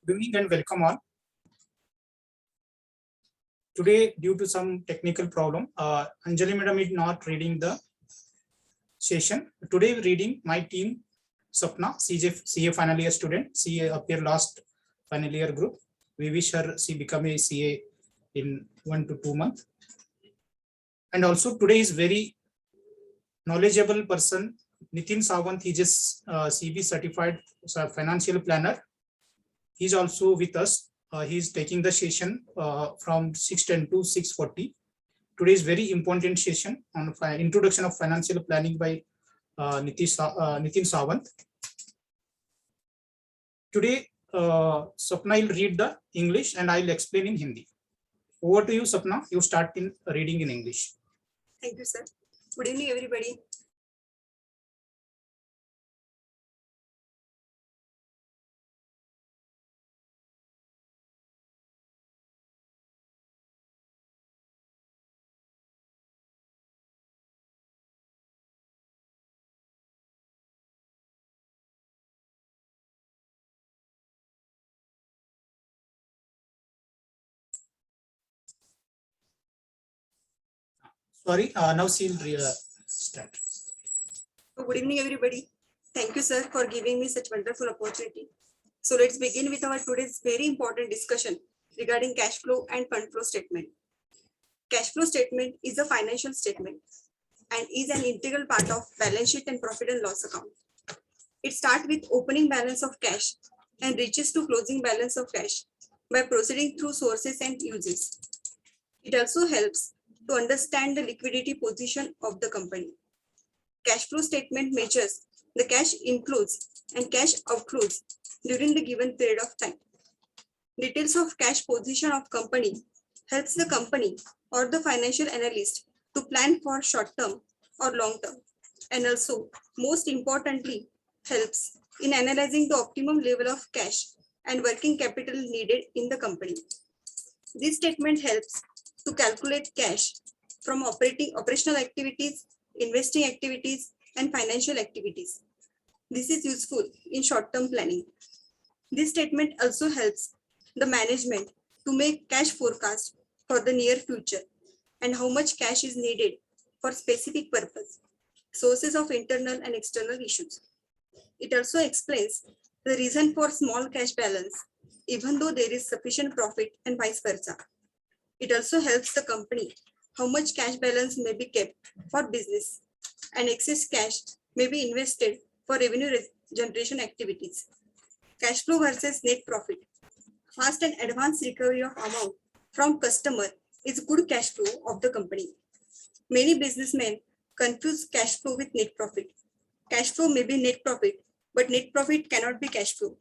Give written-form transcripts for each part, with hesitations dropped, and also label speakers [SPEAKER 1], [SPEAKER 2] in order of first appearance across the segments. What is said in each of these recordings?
[SPEAKER 1] Good evening and welcome all. Today, due to some technical problem, Anjali Madam is not reading the session. Today, reading my team, Sapna, CA final year student. CA appear last final year group. We wish her she become a CA in 1 to 2 months. And also today is very knowledgeable person, Nitin Sawant. He just CB certified financial planner. He's also with us. He's taking the session from 6:10 to 6:40. Today is very important session on introduction of financial planning by Nitin Sawant. Today, Sapna will read the English and I'll explain in Hindi. Over to you, Sapna. You start in reading in English.
[SPEAKER 2] Thank you, sir. Good evening, everybody.
[SPEAKER 1] Sorry, now she'll start.
[SPEAKER 2] Good evening, everybody. Thank you, sir, for giving me such wonderful opportunity. So let's begin with our today's very important discussion regarding cash flow and fund flow statement. Cash flow statement is a financial statement and is an integral part of balance sheet and profit and loss account. It starts with opening balance of cash and reaches to closing balance of cash by proceeding through sources and uses. It also helps to understand the liquidity position of the company. Cash flow statement measures the cash inflows and cash outflows during the given period of time. Details of cash position of company helps the company or the financial analyst to plan for short term or long term, and also most importantly helps in analyzing the optimum level of cash and working capital needed in the company. This statement helps to calculate cash from operational activities, investing activities, and financial activities. This is useful in short-term planning. This statement also helps the management to make cash forecast for the near future and how much cash is needed for specific purpose, sources of internal and external issues. It also explains the reason for small cash balance, even though there is sufficient profit and vice versa. It also helps the company how much cash balance may be kept for business and excess cash may be invested for revenue generation activities. Cash flow versus net profit. Fast and advanced recovery of amount from customer is good cash flow of the company. Many businessmen confuse cash flow with net profit. Cash flow may be net profit, but net profit cannot be cash flow.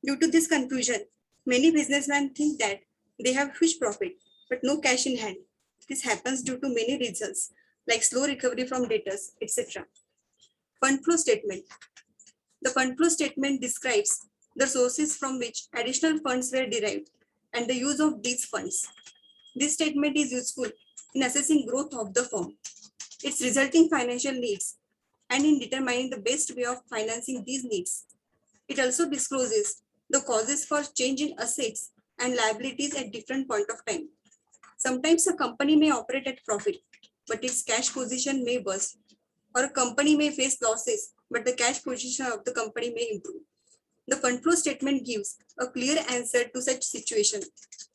[SPEAKER 2] Due to this confusion, many businessmen think that they have huge profit, but no cash in hand. This happens due to many reasons like slow recovery from debtors, etc. Fund flow statement. The fund flow statement describes the sources from which additional funds were derived and the use of these funds. This statement is useful in assessing growth of the firm, its resulting financial needs, and in determining the best way of financing these needs. It also discloses the causes for change in assets and liabilities at different point of time. Sometimes a company may operate at profit, but its cash position may burst, or a company may face losses, but the cash position of the company may improve. The fund flow statement gives a clear answer to such situation,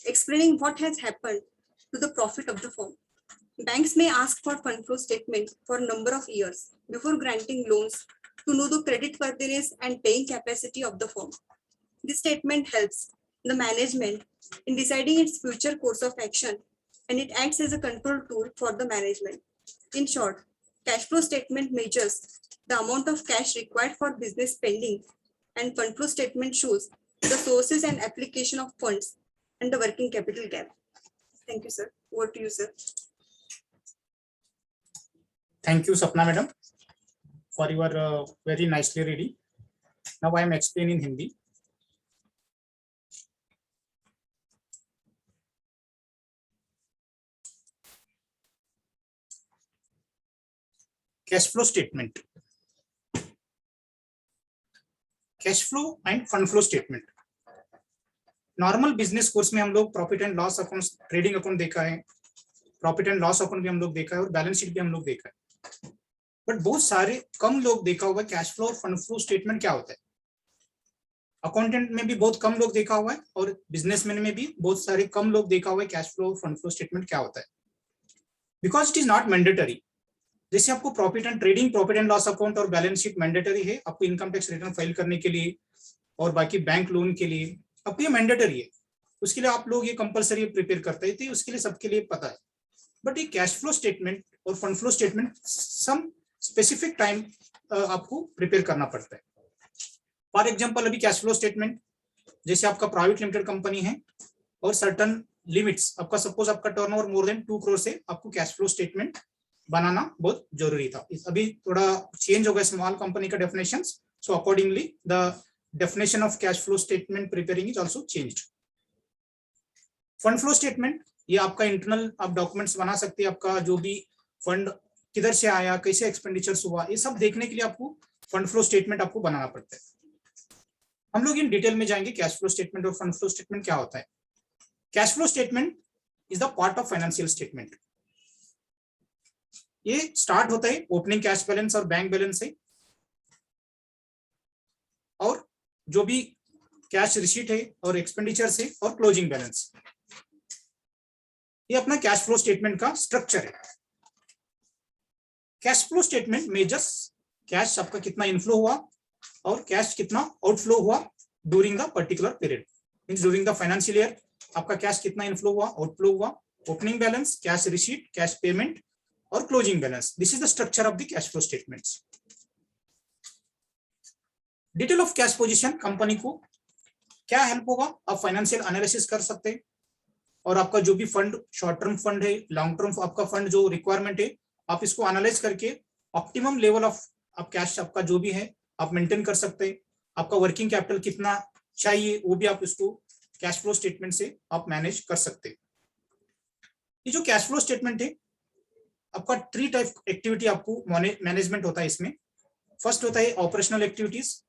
[SPEAKER 2] explaining what has happened to the profit of the firm. Banks may ask for fund flow statement for a number of years before granting loans to know the credit worthiness and paying capacity of the firm. This statement helps the management in deciding its future course of action, and it acts as a control tool for the management. In short, cash flow statement measures the amount of cash required for business spending, and fund flow statement shows the sources and application of funds and the working capital gap. Thank you, sir. Over to you, sir.
[SPEAKER 1] Thank you, Sapna Madam, for your very nicely reading. Now I am explaining Hindi. Cash flow statement. Cash flow and fund flow statement. Normal business course में हम लोग profit and loss account, trading account देखा है, profit and loss account भी हम लोग देखा है और बैलेंस शीट भी हम लोग देखा है, बट बहुत सारे कम लोग देखा होगा कैश फ्लो और फंड फ्लो स्टेटमेंट क्या होता है। अकाउंटेंट में भी बहुत कम लोग देखा हुआ है और बिजनेसमैन में भी बहुत सारे कम लोग देखा हुआ है कैश फ्लो और फंड फ्लो स्टेटमेंट क्या होता है, because it is not mandatory. जैसे आपको profit and trading, profit and loss account और बैलेंस शीट मैंडेटरी है आपको इनकम टैक्स रिटर्न फाइल करने के लिए और बाकी बैंक लोन के लिए आपको ये मैंडेटरी है, उसके लिए आप लोग ये कंपलसरी प्रिपेयर करते थे, उसके लिए सबके लिए पता है। बट ये कैश फ्लो स्टेटमेंट और fund flow statement some specific time आपको प्रिपेयर करना पड़ता है। फॉर एग्जांपल अभी कैश फ्लो स्टेटमेंट, जैसे आपका प्राइवेट लिमिटेड कंपनी है और सर्टन लिमिट्स, आपका सपोज आपका टर्नओवर मोर देन 2 करोड़ से आपको कैश फ्लो स्टेटमेंट बनाना बहुत जरूरी था। अभी थोड़ा चेंज हो गया स्मॉल कंपनी का definition, so accordingly the definition of cash flow statement preparing is also changed. Fund flow statement, ये आपका इंटरनल आप डॉक्यूमेंट्स बना सकते हैं, आपका जो भी फंड किधर से आया, कैसे एक्सपेंडिचर्स हुआ, ये सब देखने के लिए आपको फंड फ्लो स्टेटमेंट आपको बनाना पड़ता है। हम लोग इन डिटेल में जाएंगे कैश फ्लो स्टेटमेंट और फंड फ्लो स्टेटमेंट क्या होता है। Cash flow statement is the part of financial statement. ये स्टार्ट होता है ओपनिंग कैश बैलेंस और बैंक बैलेंस से, और जो भी कैश रिसीट है और एक्सपेंडिचर से और क्लोजिंग बैलेंस, ये अपना कैश फ्लो स्टेटमेंट का स्ट्रक्चर है। Cash flow statement measures cash आपका कितना इनफ्लो हुआ और कैश कितना आउटफ्लो हुआ during the particular period, means during the financial year आपका कैश कितना इनफ्लो हुआ, आउटफ्लो हुआ, opening balance, cash receipt, cash payment और closing balance. This is the structure of the cash flow statements. Detail of cash position, company को क्या help होगा, आप financial analysis कर सकते हैं और आपका जो भी फंड, शॉर्ट टर्म फंड है, लॉन्ग टर्म आपका फंड जो रिक्वायरमेंट है, आप इसको एनालाइज करके ऑप्टिमम लेवल ऑफ आप कैश आपका जो भी है आप मेंटेन कर सकते हैं। आपका वर्किंग कैपिटल कितना चाहिए वो भी आप इसको कैश फ्लो स्टेटमेंट से आप मैनेज कर सकते हैं। ये जो कैश फ्लो स्टेटमेंट है आपका 3 टाइप एक्टिविटी आपको मैनेजमेंट होता है इसमें। फर्स्ट होता है operational activities,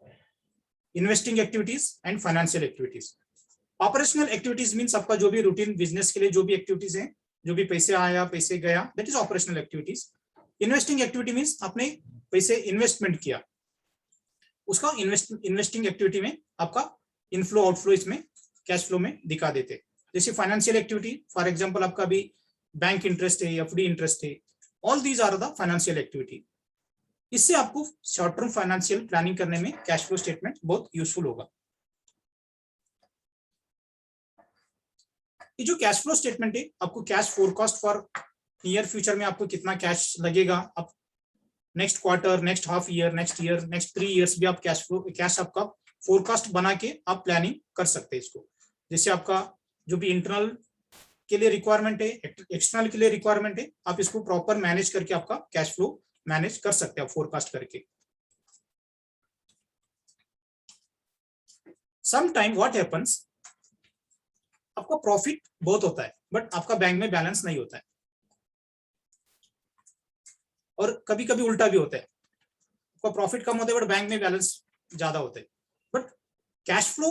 [SPEAKER 1] investing activities and financial activities. Operational activities means आपका जो भी रूटीन बिजनेस के लिए जो भी एक्टिविटीज है, जो भी पैसे आया पैसे गया, that is operational activities. Investing activity means आपने पैसे इन्वेस्टमेंट किया, उसका इन्वेस्टिंग एक्टिविटी में आपका इनफ्लो आउटफ्लो इसमें कैश फ्लो में दिखा देते। जैसे फाइनेंशियल एक्टिविटी, फॉर एग्जांपल आपका भी बैंक इंटरेस्ट है, एफडी इंटरेस्ट है, all these are the financial activity. इससे आपको शॉर्ट टर्म फाइनेंशियल प्लानिंग करने में कैश फ्लो स्टेटमेंट बहुत यूजफुल होगा। ये जो कैश फ्लो स्टेटमेंट है आपको cash forecast for near future में आपको कितना कैश लगेगा, आप next quarter, next half year, next 3 years भी आप कैश आपका फोरकास्ट बना के आप प्लानिंग कर सकते हैं इसको। जैसे आपका जो भी इंटरनल के लिए रिक्वायरमेंट है, एक्सटर्नल के लिए रिक्वायरमेंट है, आप इसको प्रॉपर मैनेज करके आपका कैश फ्लो मैनेज कर सकते हैं आप फोरकास्ट करके। सम टाइम व्हाट हैपेंस, आपका प्रॉफिट बहुत होता है बट आपका बैंक में बैलेंस नहीं होता है, और कभी कभी उल्टा भी होता है, आपका प्रॉफिट कम होता है बट बैंक में बैलेंस ज्यादा होता है। बट कैश फ्लो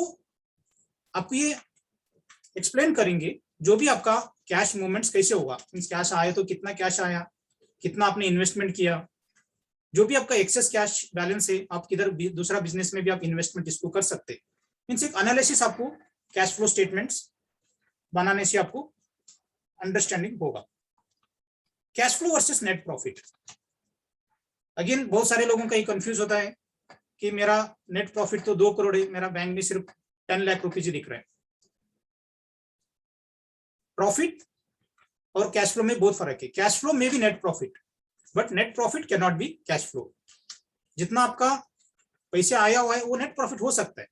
[SPEAKER 1] आपको ये एक्सप्लेन करेंगे जो भी आपका कैश मूवमेंट्स कैसे होगा, मींस कैश आया तो कितना कैश आया, कितना आपने इन्वेस्टमेंट किया, जो भी आपका एक्सेस कैश बैलेंस है आप किधर दूसरा बिजनेस में भी आप इन्वेस्टमेंट इसको कर सकते हैं। मींस एक एनालिसिस आपको कैश फ्लो स्टेटमेंट्स बनाने से आपको अंडरस्टैंडिंग होगा। Cash flow versus net profit, again बहुत सारे लोगों का ये कंफ्यूज होता है कि मेरा नेट प्रॉफिट तो 2 करोड़ है, मेरा बैंक में सिर्फ 10 लाख रुपीज ही दिख रहा है। प्रॉफिट और कैश फ्लो में बहुत फर्क है। कैश फ्लो में भी net profit, but net profit can not be cash flow. जितना आपका पैसे आया हुआ है वो नेट प्रॉफिट हो सकता है,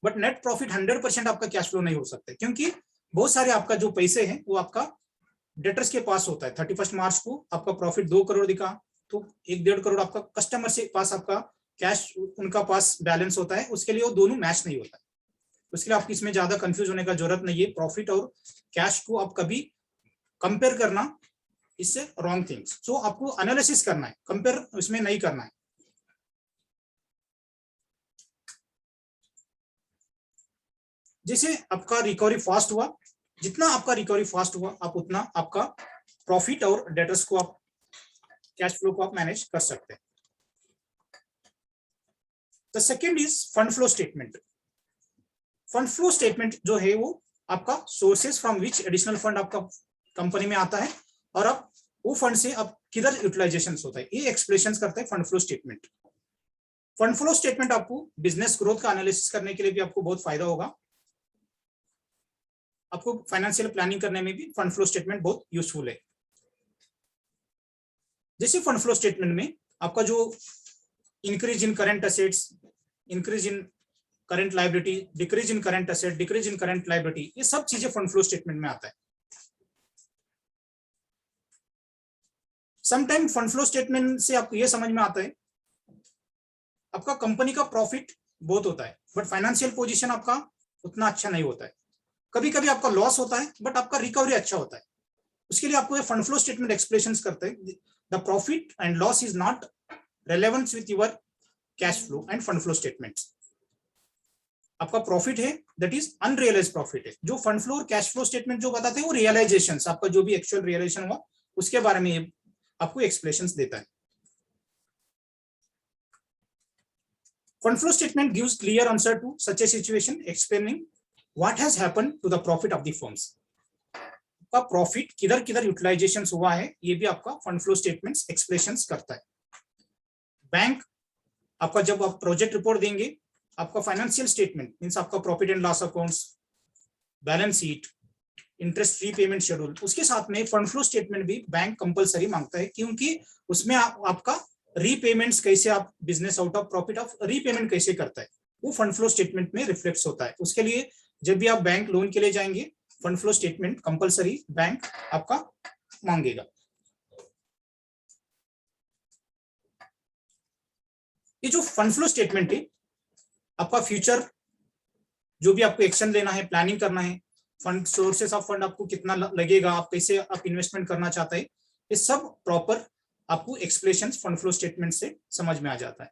[SPEAKER 1] बट नेट प्रॉफिट 100% आपका कैश फ्लो नहीं हो सकता, क्योंकि बहुत सारे आपका जो पैसे हैं वो आपका डेटर्स के पास होता है। 31 मार्च को आपका प्रॉफिट 2 करोड़ दिखा तो 1.5 करोड़ आपका कस्टमर से पास आपका कैश उनका पास बैलेंस होता है, उसके लिए वो दोनों मैच नहीं होता है। उसके लिए आपकी इसमें ज्यादा कंफ्यूज होने का जरूरत नहीं है। प्रॉफिट और कैश को आप कभी कंपेयर करना इससे रॉन्ग थिंग्स, सो आपको एनालिसिस करना है, कंपेयर इसमें नहीं करना है। जैसे आपका रिकवरी फास्ट हुआ, जितना आपका रिकवरी फास्ट हुआ आप उतना आपका प्रॉफिट और डेटर्स को आप कैश फ्लो को आप मैनेज कर सकते हैं। The second is fund flow statement. Fund flow statement जो है वो आपका sources from which additional fund आपका कंपनी में आता है और आप वो फंड से आप किधर यूटिलाइजेशन होता है, ये एक्सप्लेनेशन करता है fund flow statement. Fund flow statement आपको बिजनेस ग्रोथ का एनालिसिस करने के लिए भी आपको बहुत फायदा होगा। आपको फाइनेंशियल प्लानिंग करने में भी फंड फ्लो स्टेटमेंट बहुत यूजफुल है। जैसे फंड फ्लो स्टेटमेंट में आपका जो increase in current assets, increase in current liability, decrease in current asset, decrease in current liability, ये सब चीजें फंड फ्लो स्टेटमेंट में आता है। समटाइम फंड फ्लो स्टेटमेंट से आपको ये समझ में आता है आपका कंपनी का प्रॉफिट बहुत होता है बट फाइनेंशियल पोजीशन आपका उतना अच्छा नहीं होता है। कभी कभी आपका लॉस होता है बट आपका रिकवरी अच्छा होता है। उसके लिए आपको ये फंड फ्लो स्टेटमेंट एक्सप्लेनेशन करते हैं the profit and loss is not relevant with your cash flow end fund flow statements. आपका प्रॉफिट है दैट इज अनरियलाइज प्रॉफिट है। जो फंड फ्लो और कैश फ्लो स्टेटमेंट जो बताते हैं वो रियलाइजेशन, आपका जो भी एक्चुअल रियलाइजेशन हुआ उसके बारे में आपको एक्सप्लेनेशन देता है। Fund flow statement gives clear answer to such a situation, explaining what has happened to the profit of the firms. आपका प्रॉफिट किधर किधर यूटिलाइजेशन हुआ है ये भी आपका फंड फ्लो स्टेटमेंट्स एक्सप्लेनेशंस करता है। बैंक आपका जब आप प्रोजेक्ट रिपोर्ट देंगे, आपका फाइनेंशियल स्टेटमेंट मींस आपका profit and loss accounts, balance sheet, interest repayment schedule, उसके साथ में फंड फ्लो स्टेटमेंट भी बैंक कंपलसरी मांगता है क्योंकि उसमें आपका रीपेमेंट्स कैसे आप business out of profit of repayment कैसे करता है वो फंड फ्लो स्टेटमेंट में रिफ्लेक्ट होता है। उसके लिए जब भी आप बैंक लोन के लिए जाएंगे fund flow statement compulsory bank आपका मांगेगा। ये जो फंड फ्लो स्टेटमेंट है आपका फ्यूचर जो भी आपको एक्शन लेना है, प्लानिंग करना है, फंड सोर्सेस ऑफ फंड आपको कितना लगेगा, आप कैसे आप इन्वेस्टमेंट करना चाहते हैं, ये सब प्रॉपर आपको एक्सप्लेनेशन फंड फ्लो स्टेटमेंट से समझ में आ जाता है।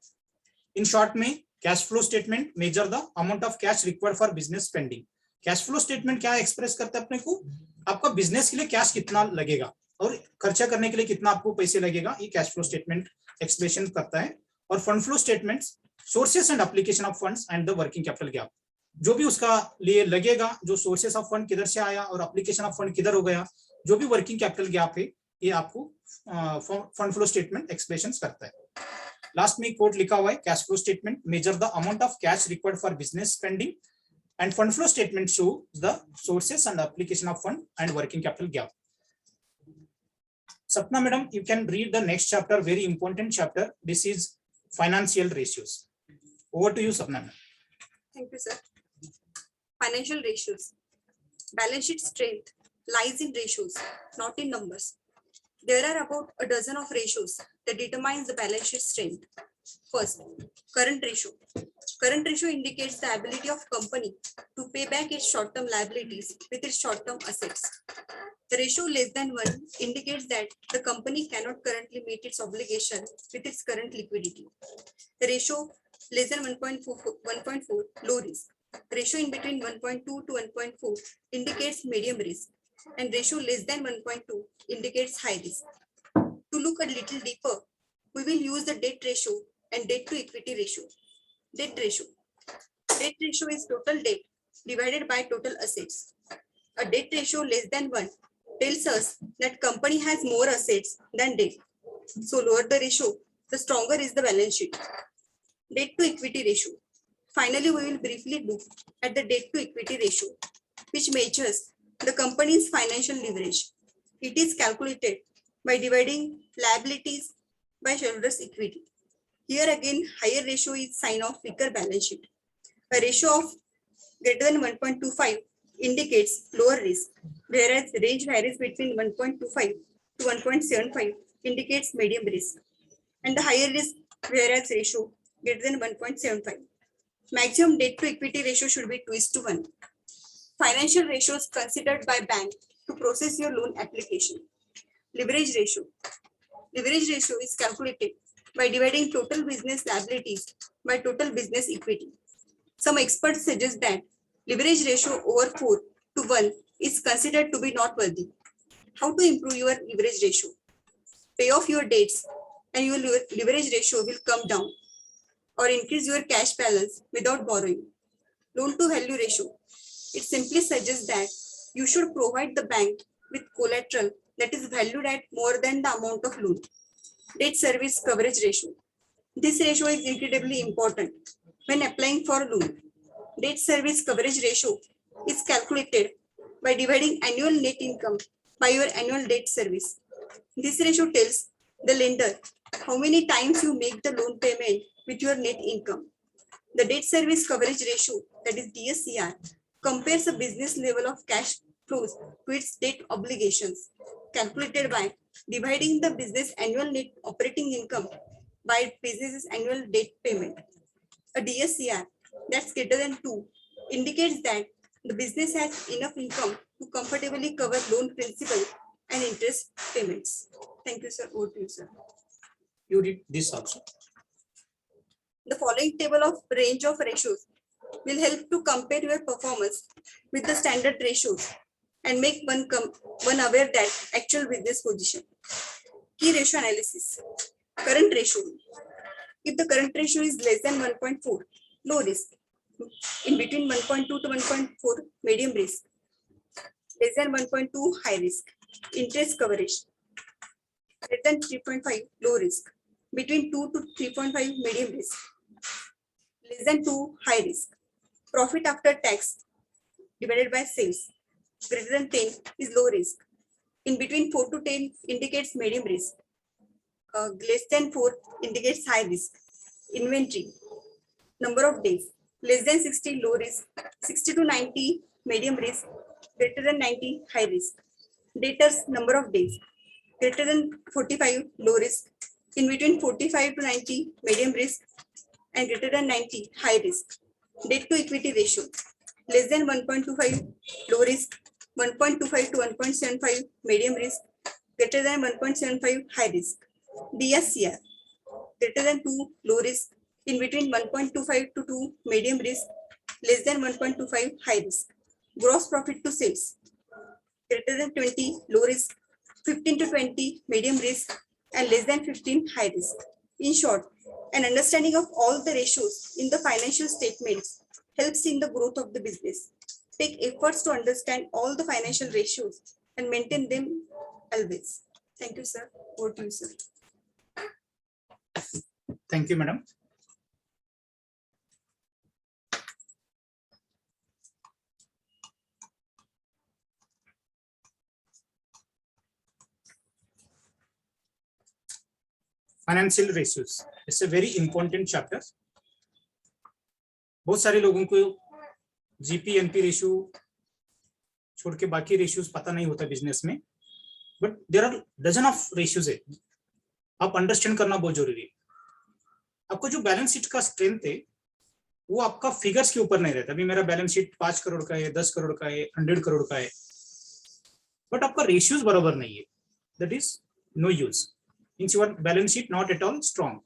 [SPEAKER 1] इन शॉर्ट में cash flow statement measure the amount of cash required for business spending. Cash flow statement क्या एक्सप्रेस करता है अपने को, आपका बिजनेस के लिए कैश कितना लगेगा और खर्चा करने के लिए कितना आपको पैसे लगेगा, ये कैश फ्लो स्टेटमेंट एक्सप्लेनेशन करता है। और fund flow statement sources and application of funds and the working capital gap, जो भी उसका लिए लगेगा, जो सोर्सेस ऑफ फंड किधर से आया और एप्लीकेशन ऑफ फंड किधर हो गया, जो भी वर्किंग कैपिटल गैप है ये आपको फंड फ्लो स्टेटमेंट एक्सप्लेनेशन करता है। लास्ट में कोट लिखा हुआ है cash flow statement measure the amount of cash required for business spending end fund flow statement show the sources and application of fund and working capital gap. Sapna madam, you can read the next chapter, very important chapter. This is financial ratios. Over to you, Sapna.
[SPEAKER 2] Thank you, sir. Financial ratios. Balance sheet strength lies in ratios, not in numbers. There are about a dozen of ratios that determines the balance sheet strength. First, current ratio. Current ratio indicates the ability of company to pay back its short-term liabilities with its short-term assets. The ratio less than 1 indicates that the company cannot currently meet its obligation with its current liquidity. The ratio less than 1.4 low risk. Ratio in between 1.2 to 1.4 indicates medium risk, and ratio less than 1.2 indicates high risk. To look a little deeper, we will use the debt ratio and debt to equity ratio. Debt ratio. Debt ratio is total debt divided by total assets. A debt ratio less than 1 tells us that company has more assets than debt. So lower the ratio, the stronger is the balance sheet. Debt to equity ratio. Finally, we will briefly look at the debt to equity ratio, which measures the company's financial leverage. It is calculated by dividing liabilities by shareholders' equity. Here again, higher ratio is sign of weaker balance sheet. A ratio of greater than 1.25 indicates lower risk, whereas range varies between 1.25 to 1.75 indicates medium risk, and the higher risk, whereas ratio greater than 1.75. Maximum debt to equity ratio should be 2:1. Financial ratios considered by bank to process your loan application. Leverage ratio. Leverage ratio is calculated by dividing total business liabilities by total business equity. Some experts suggest that leverage ratio over 4:1 is considered to be not worthy. How to improve your leverage ratio? Pay off your debts and your leverage ratio will come down, or increase your cash balance without borrowing. Loan to value ratio. It simply suggests that you should provide the bank with collateral that is valued at more than the amount of loan. Debt service coverage ratio. This ratio is incredibly important when applying for a loan. Debt service coverage ratio is calculated by dividing annual net income by your annual debt service. This ratio tells the lender how many times you make the loan payment with your net income. The debt service coverage ratio, that is DSCR, compares a business level of cash flows to its debt obligations, calculated by dividing the business annual net operating income by business's annual debt payment. A DSCR that's greater than 2 indicates that the business has enough income to comfortably cover loan principal and interest payments. Thank you, sir. Over to you, sir.
[SPEAKER 1] You did this also.
[SPEAKER 2] The following table of range of ratios will help to compare your performance with the standard ratios and make one aware that actual business position. Key ratio analysis. Current ratio. If the current ratio is less than 1.4, low risk. In between 1.2 to 1.4, medium risk. Less than 1.2, high risk. Interest coverage. Less than 3.5, low risk. Between 2 to 3.5, medium risk. Less than 2, high risk. Profit after tax divided by sales greater than 10 is low risk. In between 4 to 10 indicates medium risk. Less than 4 indicates high risk. Inventory. Number of days. Less than 60, low risk. 60 to 90, medium risk. Greater than 90, high risk. Debtors, number of days. Greater than 45, low risk. In between 45 to 90, medium risk. And greater than 90, high risk. Debt to equity ratio. Less than 1.25, low risk. 1.25 to 1.75, medium risk. Greater than 1.75, high risk. DSCR. Greater than 2, low risk. In between 1.25 to 2, medium risk. Less than 1.25, high risk. Gross profit to sales. Greater than 20, low risk. 15 to 20, medium risk. And less than 15, high risk. In short, an understanding of all the ratios in the financial statements helps in the growth of the business. Take efforts to understand all the financial ratios and maintain them always. Thank you, sir. Over to you, sir.
[SPEAKER 1] Thank you, madam. Financial ratios. It's a very important chapter. बहुत सारे लोगों को GP NP ratio छोड़ के बाकी ratios पता नहीं होता बिजनेस में, but there are dozen of ratios है, आप अंडरस्टैंड करना बहुत जरूरी है. आपको जो बैलेंस शीट का स्ट्रेंथ है वो आपका फिगर्स के ऊपर नहीं रहता. अभी मेरा बैलेंस शीट 5 करोड़ का है, 10 करोड़ का है, 100 करोड़ का है, बट आपका रेशियोज बराबर नहीं है, that is no use. Means your balance sheet not at all strong.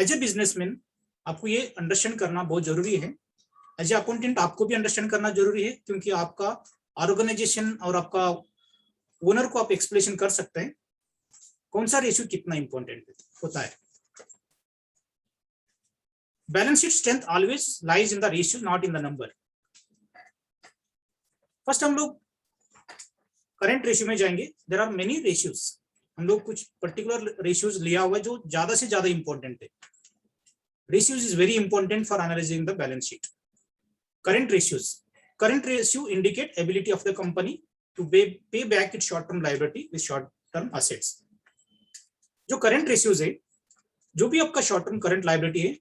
[SPEAKER 1] As a businessman आपको ये अंडरस्टैंड करना बहुत जरूरी है. एज ए अकाउंटेंट आपको भी अंडरस्टैंड करना जरूरी है, क्योंकि आपका ऑर्गेनाइजेशन और आपका ओनर को आप एक्सप्लेनेशन कर सकते हैं कौन सा रेशियो कितना इंपॉर्टेंट होता है. Balance sheet strength always lies in the ratio, not in the number. First हम लोग करंट रेशियो में जाएंगे. There are many ratios. हम लोग कुछ पर्टिकुलर रेशियोज लिया हुआ है जो ज्यादा से ज्यादा इंपॉर्टेंट है. Ratios is very important for analyzing the balance sheet. Current ratios. Current ratio indicate ability of the company to pay back its short-term liability with short-term assets. जो current ratios है, जो भी आपका short-term current liability है,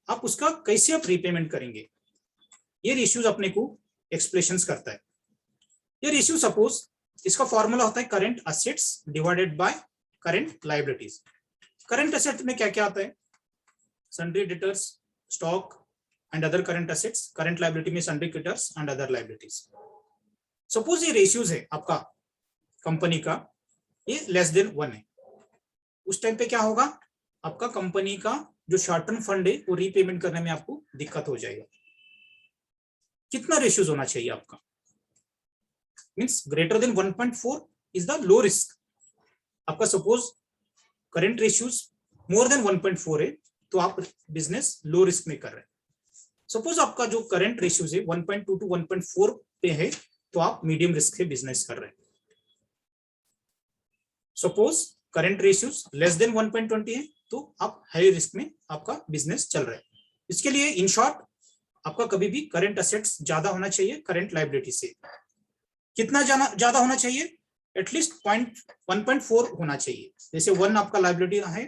[SPEAKER 1] आप उसका कैसे आप repayment करेंगे, ये ratios अपने को explanations करता है. ये ratio suppose इसका formula होता है current assets divided by current liabilities. Current asset में क्या क्या आता है? Sundry debtors, stock and other current assets. Current liability में sundry creditors and other liabilities. Suppose ये ratios है आपका कंपनी का, ये less than 1 है, उस टाइम पे क्या होगा, आपका कंपनी का जो शॉर्ट टर्म फंड है वो रीपेमेंट करने में आपको दिक्कत हो जाएगा. कितना रेशियोज होना चाहिए आपका, means greater than 1.4 is the low risk. आपका suppose current ratios more than 1.4 है तो आप बिजनेस लो रिस्क में कर रहे हैं। सपोज आपका जो करंट रेशियोज है 1.2 टू 1.4 पे है तो आप मीडियम रिस्क से बिजनेस कर रहे हैं। Suppose current ratios less than 1.20 है तो आप हाई रिस्क में आपका बिजनेस चल रहा है। इसके लिए इन शॉर्ट आपका कभी भी करंट असेट्स ज्यादा होना चाहिए करंट लायबिलिटी से। कितना ज्यादा होना चाहिए, एटलीस्ट 1.4 होना चाहिए। जैसे 1 आपका लायबिलिटी है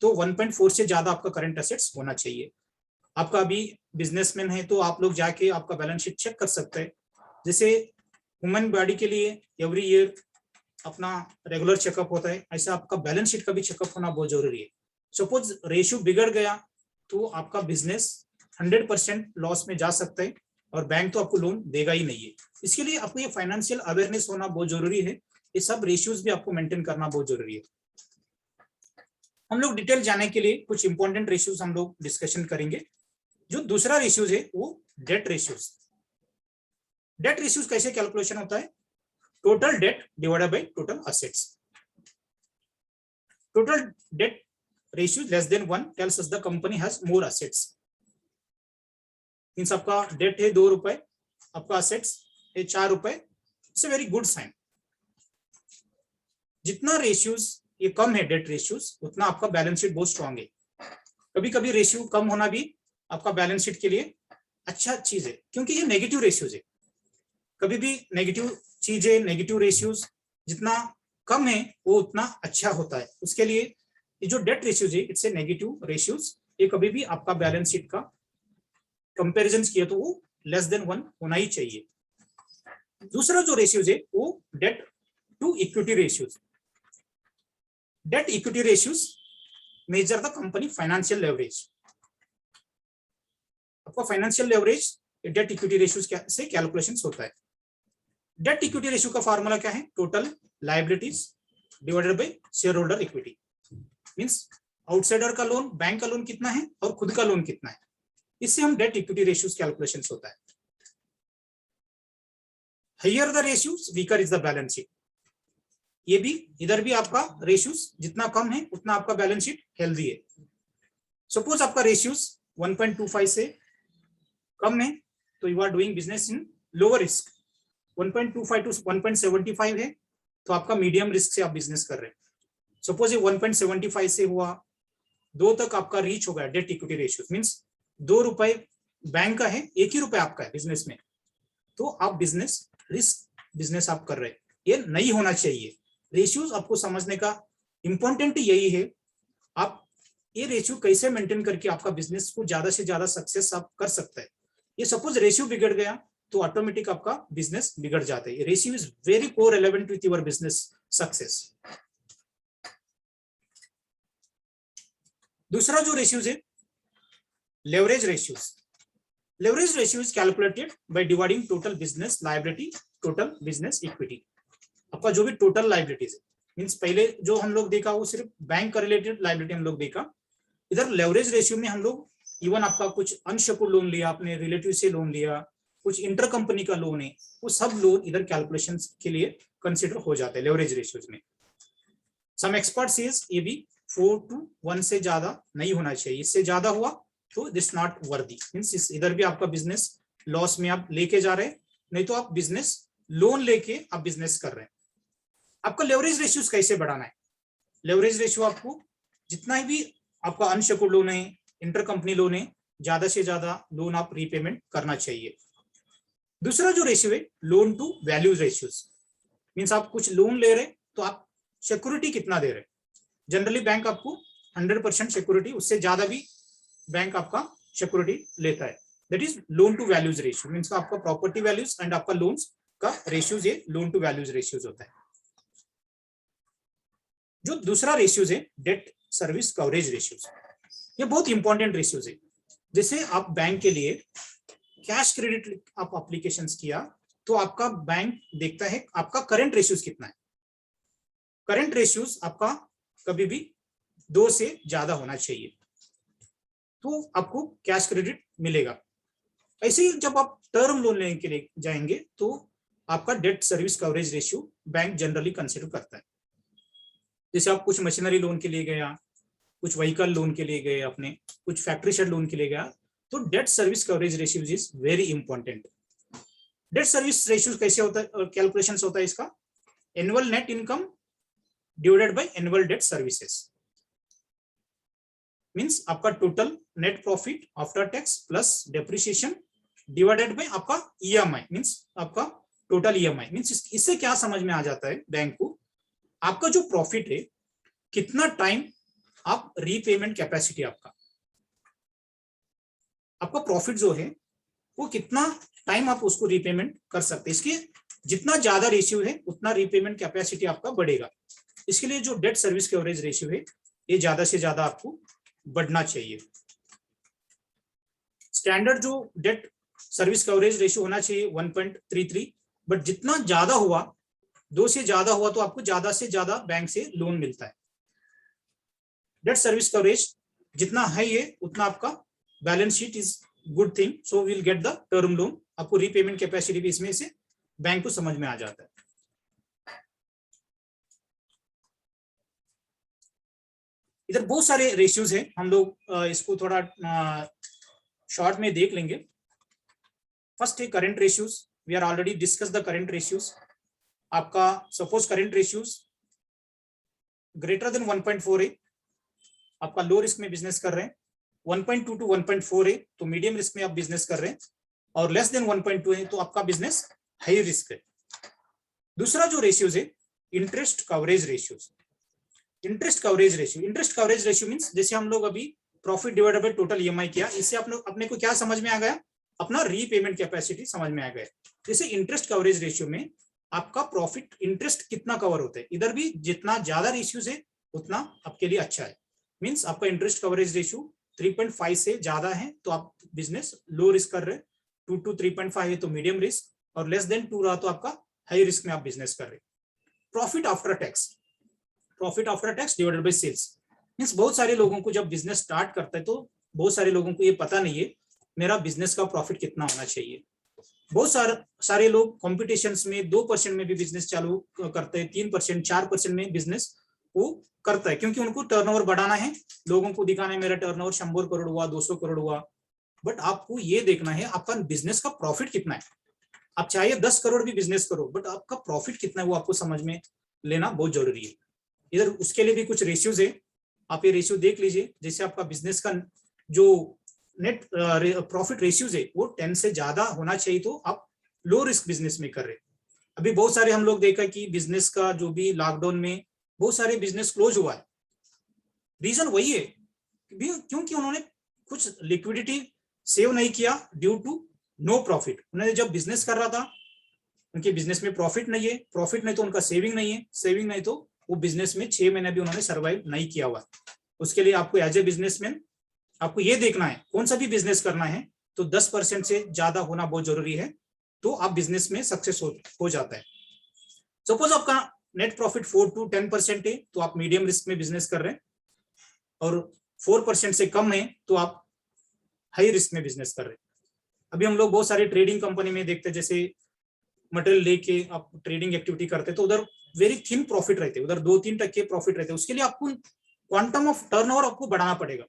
[SPEAKER 1] तो 1.4 से ज्यादा आपका करंट असेट्स होना चाहिए। आपका अभी बिजनेसमैन है तो आप लोग जाके आपका बैलेंस शीट चेक कर सकते हैं। जैसे ह्यूमन बॉडी के लिए एवरी ईयर अपना रेगुलर चेकअप होता है, ऐसा आपका बैलेंस शीट का भी चेकअप होना बहुत जरूरी है। सपोज रेशियो बिगड़ गया तो आपका बिजनेस 100% लॉस में जा सकता है और बैंक तो आपको लोन देगा ही नहीं है। इसके लिए आपको ये फाइनेंशियल अवेयरनेस होना बहुत जरूरी है। ये सब रेशियोज भी आपको मेंटेन करना बहुत जरूरी है। हम लोग डिटेल जाने के लिए कुछ इंपॉर्टेंट रेशियोज हम लोग डिस्कशन करेंगे। जो दूसरा रेशियोज है वो डेट रेशियोज। डेट रेशियोज कैसे कैलकुलेशन होता है, total debt divided by total assets. Total debt ratio less than 1 tells us the company has more assets. Means आपका डेट है 2 रुपए, आपका असेट्स है 4 रुपए, it's a very good sign. जितना रेशियोज ये कम है डेट रेशियोज उतना आपका बैलेंस शीट बहुत स्ट्रांग है। कभी कभी रेशियो कम होना भी आपका बैलेंस शीट के लिए अच्छा चीज है क्योंकि ये नेगेटिव रेशियोज है। कभी भी नेगेटिव चीजें नेगेटिव रेशियोज जितना कम है वो उतना अच्छा होता है। उसके लिए ये जो डेट रेशियोज है इट्स ए नेगेटिव रेशियोज, ये कभी भी आपका बैलेंस शीट का कंपैरिजन किया तो वो लेस देन 1 होना ही चाहिए। दूसरा जो रेशियोज है वो debt to equity ratios. Debt equity ratios measure the company financial leverage. आपका financial leverage debt equity ratios से कैलकुलेशन होता है। डेट इक्विटी रेशियो का फार्मूला क्या है, total liabilities divided by shareholder equity. Means outsider का loan, bank का loan कितना है और खुद का लोन कितना है, इससे हम डेट इक्विटी रेशियोज कैलकुलेशन होता है। Higher the ratios weaker is the balance sheet. ये भी इधर भी आपका रेशियोज जितना कम है उतना आपका बैलेंस शीट हेल्दी है। सपोज आपका रेशियोज 1.25 से कम है तो you are doing business in lower risk. 1.25 to 1.75 है तो आपका मीडियम रिस्क से आप बिजनेस कर रहे हैं। सपोज ये 1.75 से हुआ 2 तक आपका रीच हो गया डेट इक्विटी रेशियो, मींस 2 रुपए बैंक का है, 1 ही रुपए आपका है बिजनेस में, तो आप बिजनेस रिस्क बिजनेस आप कर रहे हैं। ये नहीं होना चाहिए। रेशियोज आपको समझने का इंपॉर्टेंट यही है, आप ये रेशियो कैसे मेंटेन करके आपका बिजनेस को ज्यादा से ज्यादा सक्सेस आप कर सकते हैं। ये सपोज रेशियो बिगड़ गया तो ऑटोमेटिक आपका बिजनेस बिगड़ जाता है। Ratio is very correlevant with your business success. दूसरा जो रेशियोज है leverage ratios. Leverage ratio is calculated by dividing total business liability total business equity. आपका जो भी टोटल लायबिलिटीज है, मींस पहले जो हम लोग देखा वो सिर्फ बैंक का रिलेटेड लायबिलिटी हम लोग देखा। इधर लेवरेज रेशियो में हम लोग इवन आपका कुछ अनसेक्योर्ड लोन लिया, अपने रिलेटिव से लोन लिया, कुछ इंटर कंपनी का लोन है, वो सब लोन इधर कैलकुलेशन के लिए कंसिडर हो जाते हैं लेवरेज रेशियोज में। सम एक्सपर्ट्स सेज ये भी 4 to 1 से ज्यादा नहीं होना चाहिए। इससे ज्यादा हुआ तो दिस नॉट वर्दी, मींस इधर भी आपका बिजनेस लॉस में आप लेके जा रहे हैं, नहीं तो आप बिजनेस लोन लेके आप बिजनेस कर रहे हैं। आपका लेवरेज रेशियोज कैसे बढ़ाना है, लेवरेज रेशियो आपको जितना भी आपका अनसेक्योर्ड लोन है, इंटर कंपनी लोन है, ज्यादा से ज्यादा लोन आप रीपेमेंट करना चाहिए। दूसरा जो रेशियो है loan to value ratios, means आप कुछ लोन ले रहे तो आप सिक्योरिटी कितना दे रहे। जनरली बैंक आपको 100% सिक्योरिटी, उससे ज्यादा भी बैंक आपका सिक्योरिटी लेता है, that is loan to values ratio. Means आपका प्रॉपर्टी वैल्यूज एंड आपका लोन्स का रेशियोज ये लोन टू वैल्यूज रेशियोज होता है। जो दूसरा रेशियोज है डेट सर्विस कवरेज रेशियोज, ये बहुत इंपॉर्टेंट रेशियोज है। जैसे आप बैंक के लिए कैश क्रेडिट आप एप्लीकेशंस किया तो आपका बैंक देखता है आपका करंट रेशियोज कितना है। करंट रेशियोज आपका कभी भी 2 से ज्यादा होना चाहिए तो आपको कैश क्रेडिट मिलेगा। ऐसे ही जब आप टर्म लोन लेने के लिए जाएंगे तो आपका date service coverage ratio bank generally consider करता है। जैसे आप कुछ मशीनरी लोन के लिए गया, कुछ व्हीकल लोन के लिए गए, अपने कुछ फैक्ट्री शेड लोन के लिए गया, तो debt service coverage ratio is very important. Debt service ratio कैसे होता है, कैलकुलेशन होता है इसका, annual net income divided by annual debt services, means आपका total net profit after tax plus depreciation divided by आपका ईएमआई, मींस आपका total EMI. Means इससे क्या समझ में आ जाता है बैंक को, आपका जो प्रॉफिट है कितना टाइम आप रीपेमेंट कैपेसिटी, आपका प्रॉफिट जो है वो कितना टाइम आप उसको रीपेमेंट कर सकते हैं। इसके जितना ज्यादा रेशियो है उतना रीपेमेंट कैपेसिटी आपका बढ़ेगा। इसके लिए जो डेट सर्विस कवरेज रेशियो है ये ज्यादा से ज्यादा आपको बढ़ना चाहिए। स्टैंडर्ड जो डेट सर्विस कवरेज रेशियो होना चाहिए 1.33, बट जितना ज्यादा हुआ, 2 से ज्यादा हुआ तो आपको ज्यादा से ज्यादा बैंक से लोन मिलता है। डेट सर्विस कवरेज जितना हाई है उतना आपका balance sheet is good thing, so will get the term loan. आपको रीपेमेंट कैपेसिटी भी इसमें से बैंक को समझ में आ जाता है। इधर बहुत सारे रेशियोज हैं, हम लोग इसको थोड़ा शॉर्ट में देख लेंगे। फर्स्ट है current ratios, we are already discuss the current ratios. आपका suppose current ratios greater than 1.4 है, आपका लो रिस्क में बिजनेस कर रहे हैं, 1.2 to 1.4 है तो मीडियम रिस्क में आप बिजनेस कर रहे हैं, और लेस देन 1.2 है तो आपका बिजनेस हाई रिस्क है। दूसरा जो रेशियोज है interest coverage ratios. Interest coverage ratio means जैसे हम लोग अभी profit divided by total EMI किया, इससे आप लोग अपने को क्या समझ में आ गया, अपना रीपेमेंट कैपेसिटी समझ में आ गया। जैसे इंटरेस्ट कवरेज रेशियो में आपका प्रॉफिट इंटरेस्ट कितना कवर होता है, इधर भी जितना ज्यादा रेशियोज है उतना आपके लिए अच्छा है। मींस आपका इंटरेस्ट कवरेज रेशियो 3.5 से ज्यादा है तो आप बिजनेस लो रिस्क कर रहे हैं, 2 to 3.5 है तो मीडियम रिस्क, और लेस देन 2 रहा तो आपका हाई रिस्क में आप बिजनेस कर रहे हैं। Profit after tax divided by sales, means बहुत सारे लोगों को जब बिजनेस स्टार्ट करता है तो बहुत सारे लोगों को ये पता नहीं है मेरा बिजनेस का प्रॉफिट कितना होना चाहिए। बहुत सारे लोग कॉम्पिटिशन्स में 2% में भी बिजनेस चालू करते हैं, 3%, 4% में बिजनेस वो करता है, क्योंकि उनको टर्नओवर बढ़ाना है, लोगों को दिखाना है मेरा टर्नओवर 100 करोड़ हुआ, 200 करोड़ हुआ। बट आपको ये देखना है आपका बिजनेस का प्रॉफिट कितना है। आप चाहे 10 करोड़ भी बिजनेस करो, बट आपका प्रॉफिट कितना है वो आपको समझ में लेना बहुत जरूरी है। इधर उसके लिए भी कुछ रेशियोज है, आप ये रेशियो देख लीजिए। जैसे आपका बिजनेस का जो नेट प्रॉफिट रेशियोज है वो 10 से ज्यादा होना चाहिए तो आप लो रिस्क बिजनेस में कर रहे हैं। अभी बहुत सारे हम लोग देखा कि बिजनेस का जो भी लॉकडाउन में बहुत सारे बिजनेस क्लोज हुआ है, रीजन वही है क्योंकि उन्होंने कुछ लिक्विडिटी सेव नहीं किया ड्यू टू नो प्रॉफिट। उन्होंने जब बिजनेस कर रहा था उनके बिजनेस में प्रॉफिट नहीं है, प्रॉफिट नहीं तो उनका सेविंग नहीं है, सेविंग नहीं तो वो बिजनेस में 6 महीने भी उन्होंने सर्वाइव नहीं किया हुआ। उसके लिए आपको एज ए बिजनेसमैन आपको ये देखना है कौन सा भी बिजनेस करना है तो 10% से ज्यादा होना बहुत जरूरी है, तो आप बिजनेस में सक्सेस हो जाता है। सपोज आपका नेट प्रॉफिट 4 to 10% है तो आप मीडियम रिस्क में बिजनेस कर रहे हैं, और 4% से कम है तो आप हाई रिस्क में बिजनेस कर रहे हैं। अभी हम लोग बहुत सारे ट्रेडिंग कंपनी में देखते हैं, जैसे मटेरियल लेके आप ट्रेडिंग एक्टिविटी करते हैं तो उधर वेरी थिन प्रॉफिट रहते हैं, उधर 2-3% प्रॉफिट रहते हैं। उसके लिए आपको क्वांटम ऑफ टर्नओवर आपको बढ़ाना पड़ेगा।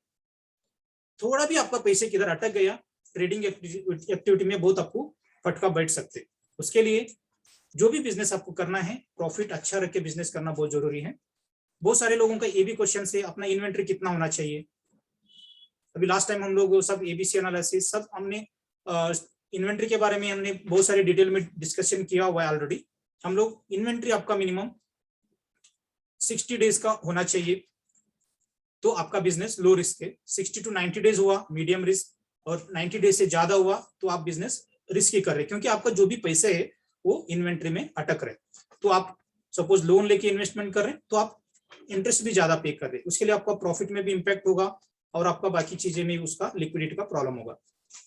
[SPEAKER 1] थोड़ा भी आपका पैसे किधर अटक गया ट्रेडिंग एक्टिविटी में बहुत आपको फटका बैठ सकते। उसके लिए जो भी बिजनेस आपको करना है प्रॉफिट अच्छा रख के बिजनेस करना बहुत जरूरी है। बहुत सारे लोगों का ये भी क्वेश्चन है अपना इन्वेंट्री कितना होना चाहिए। अभी लास्ट टाइम हम लोग सब एबीसी एनालिसिस सब हमने इन्वेंट्री के बारे में हमने बहुत सारे डिटेल में डिस्कशन किया हुआ है ऑलरेडी। हम लोग इन्वेंट्री आपका मिनिमम 60 डेज का होना चाहिए तो आपका बिजनेस लो रिस्क है। 60 to 90 डेज हुआ मीडियम रिस्क, और 90 डेज से ज्यादा हुआ तो आप बिजनेस रिस्की कर रहे हैं, क्योंकि आपका जो भी पैसे है वो इन्वेंट्री में अटक रहे। तो आप सपोज लोन लेके इन्वेस्टमेंट कर रहे हैं तो आप इंटरेस्ट भी ज्यादा पे कर रहे हैं, उसके लिए आपका प्रॉफिट में भी इम्पैक्ट होगा और आपका बाकी चीजें में उसका लिक्विडिटी का प्रॉब्लम होगा।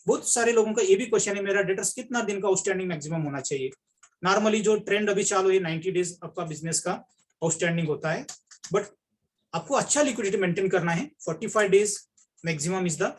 [SPEAKER 1] बहुत सारे लोगों का ये भी क्वेश्चन है मेरा डेटर्स कितना दिन का आउटस्टैंडिंग मैक्सिमम होना चाहिए। नॉर्मली जो ट्रेंड अभी चालू है 90 डेज आपका बिजनेस का आउटस्टैंडिंग होता है, बट आपको अच्छा लिक्विडिटी मेंटेन करना है। 45 डेज मैक्सिमम इज द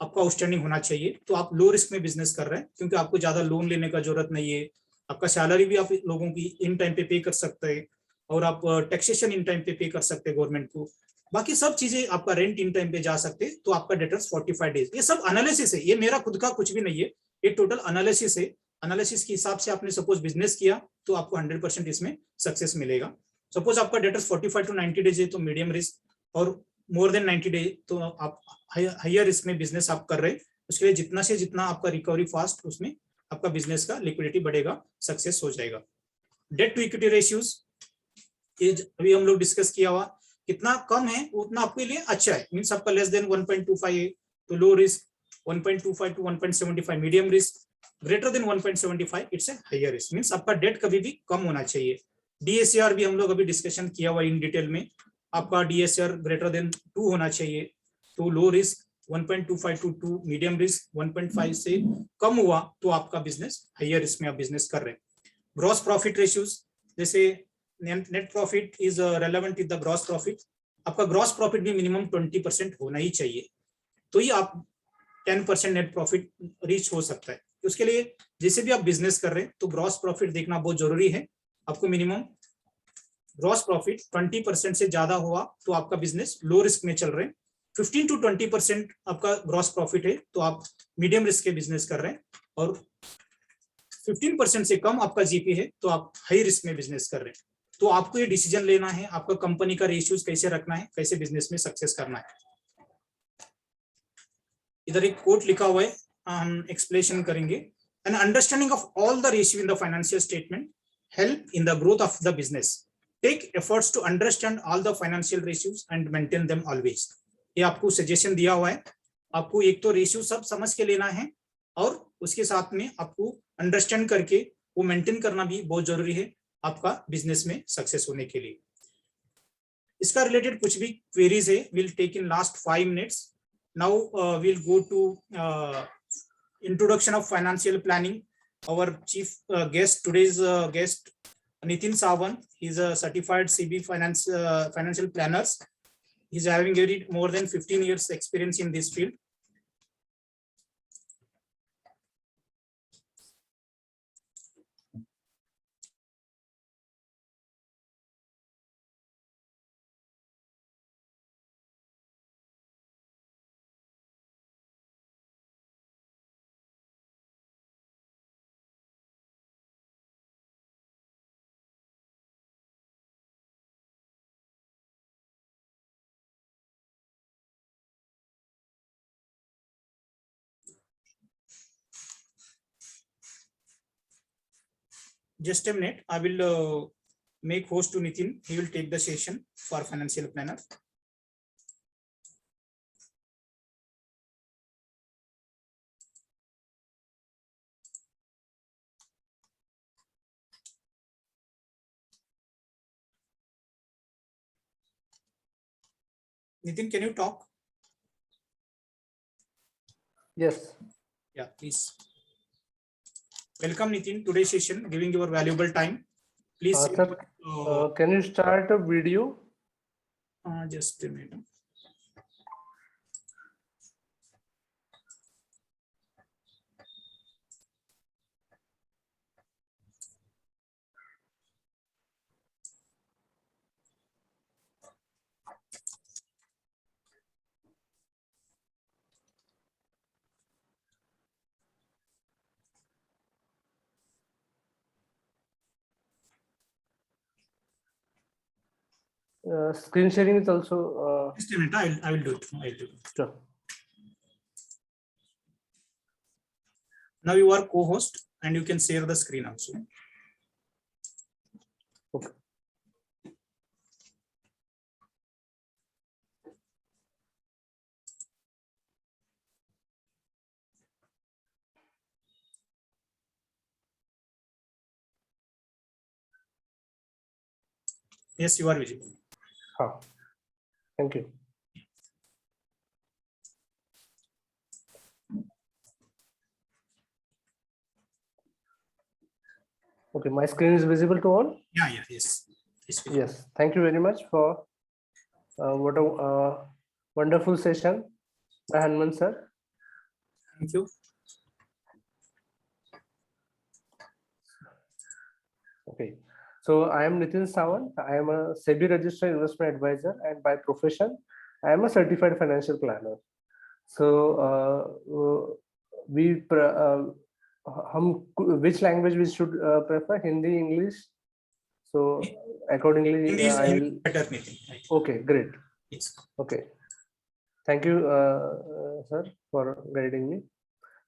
[SPEAKER 1] आपका आउटस्टैंडिंग होना चाहिए। तो आप लो रिस्क में बिजनेस कर रहे हैं, क्योंकि आपको ज्यादा लोन लेने का जरूरत नहीं है। आपका सैलरी भी आप लोगों की इन टाइम पे कर सकते हैं, और आप टैक्सेशन इन टाइम पे कर सकते हैं गवर्नमेंट को। बाकी सब चीजें, आपका रेंट इन टाइम पे जा सकते हैं। तो आपका डेटर्स 45 डेज। ये सब एनालिसिस है, ये मेरा खुद का कुछ भी नहीं है, ये टोटल एनालिसिस है। एनालिसिस के हिसाब से आपने सपोज बिजनेस किया तो आपको 100% इसमें सक्सेस मिलेगा। सपोज आपका डेटर्स 45 to 90 डेज है तो मीडियम रिस्क, और मोर देन 90 डेज तो आप हायर रिस्क में बिजनेस आप कर रहे हैं। उसके लिए जितना से जितना आपका रिकवरी फास्ट, उसमें आपका बिजनेस का लिक्विडिटी बढ़ेगा, सक्सेस हो जाएगा। डेट टू इक्विटी रेशियोज अभी हम लोग डिस्कस किया हुआ, कितना कम है उतना आपके लिए अच्छा है। मीन्स आपका लेस देन 1.25 है तो low risk, 1.25 to 1.75 medium risk, greater than 1.75 it's a higher risk. Means आपका डेट कभी भी कम होना चाहिए। डीएसआर भी हम लोग अभी डिस्कशन किया हुआ इन डिटेल में। आपका डीएसआर ग्रेटर देन 2 होना चाहिए तो low risk, 1.25 to 2 medium risk, 1.5 से कम हुआ तो आपका बिजनेस हायर रिस्क में आप बिजनेस कर रहे हैं। ग्रॉस प्रॉफिट रेशियोज, जैसे net profit is relevant with the gross profit. आपका ग्रॉस प्रॉफिट भी मिनिमम 20% होना ही चाहिए, तो ये आप 10% नेट प्रॉफिट रीच हो सकता है। उसके लिए जैसे भी आप बिजनेस कर रहे हैं तो ग्रॉस प्रॉफिट देखना बहुत जरूरी है। आपको मिनिमम ग्रॉस प्रॉफिट 20% से ज्यादा हुआ तो आपका बिजनेस लो रिस्क में चल रहे हैं। 15 to 20% आपका ग्रॉस प्रॉफिट है तो आप मीडियम रिस्क के बिजनेस कर रहे हैं, और 15% से कम आपका जीपी है तो आप हाई रिस्क में बिजनेस कर रहे हैं। तो आपको ये डिसीजन लेना है, आपका कंपनी का रेशियोज कैसे रखना है, कैसे बिजनेस में सक्सेस करना है। इधर एक कोट लिखा हुआ है, हम एक्सप्लेनेशन करेंगे। An understanding of all the ratio in the financial statement help in the growth of the business. Take efforts to understand all the financial ratios and maintain them always. ये आपको suggestion दिया हुआ है, आपको एक तो ratio सब समझ के लेना है, और उसके साथ में आपको अंडरस्टैंड करके वो मेंटेन करना भी बहुत जरूरी है आपका बिजनेस में सक्सेस होने के लिए। इसका रिलेटेड कुछ भी क्वेरीज है, will take in last 5 minutes. Now we'll go to introduction of financial planning. Our chief guest, today's guest, Nitin Sawant. He's a certified CB financial planners. He's having more than 15 years experience in this field. Just a minute, I will make host to Nitin. He will take the session for financial planner. Nitin, can you talk?
[SPEAKER 3] Yes.
[SPEAKER 1] Yeah, please. Welcome, Nitin. Today's session, giving your valuable time. Please.
[SPEAKER 3] Sir, can you start a video?
[SPEAKER 1] Just a minute.
[SPEAKER 3] Screen sharing is also.
[SPEAKER 1] Just a minute. I will do it.
[SPEAKER 3] Sure.
[SPEAKER 1] Now you are co-host and you can share the screen also.
[SPEAKER 3] Okay.
[SPEAKER 1] Yes, you are visible.
[SPEAKER 3] Thank you. Okay, my screen is visible to all?
[SPEAKER 1] Yeah, yes.
[SPEAKER 3] Yes, thank you very much for what a wonderful session by Hanuman sir.
[SPEAKER 1] Thank you.
[SPEAKER 3] Okay, so I am Nitin Sawant. I am a SEBI registered investment advisor, and by profession, I am a certified financial planner. So which language we should prefer? Hindi, English? So accordingly,
[SPEAKER 1] Hindi is
[SPEAKER 3] I will.
[SPEAKER 1] better, Nitin.
[SPEAKER 3] Okay, great.
[SPEAKER 1] Yes.
[SPEAKER 3] Okay, thank you, sir, for guiding me.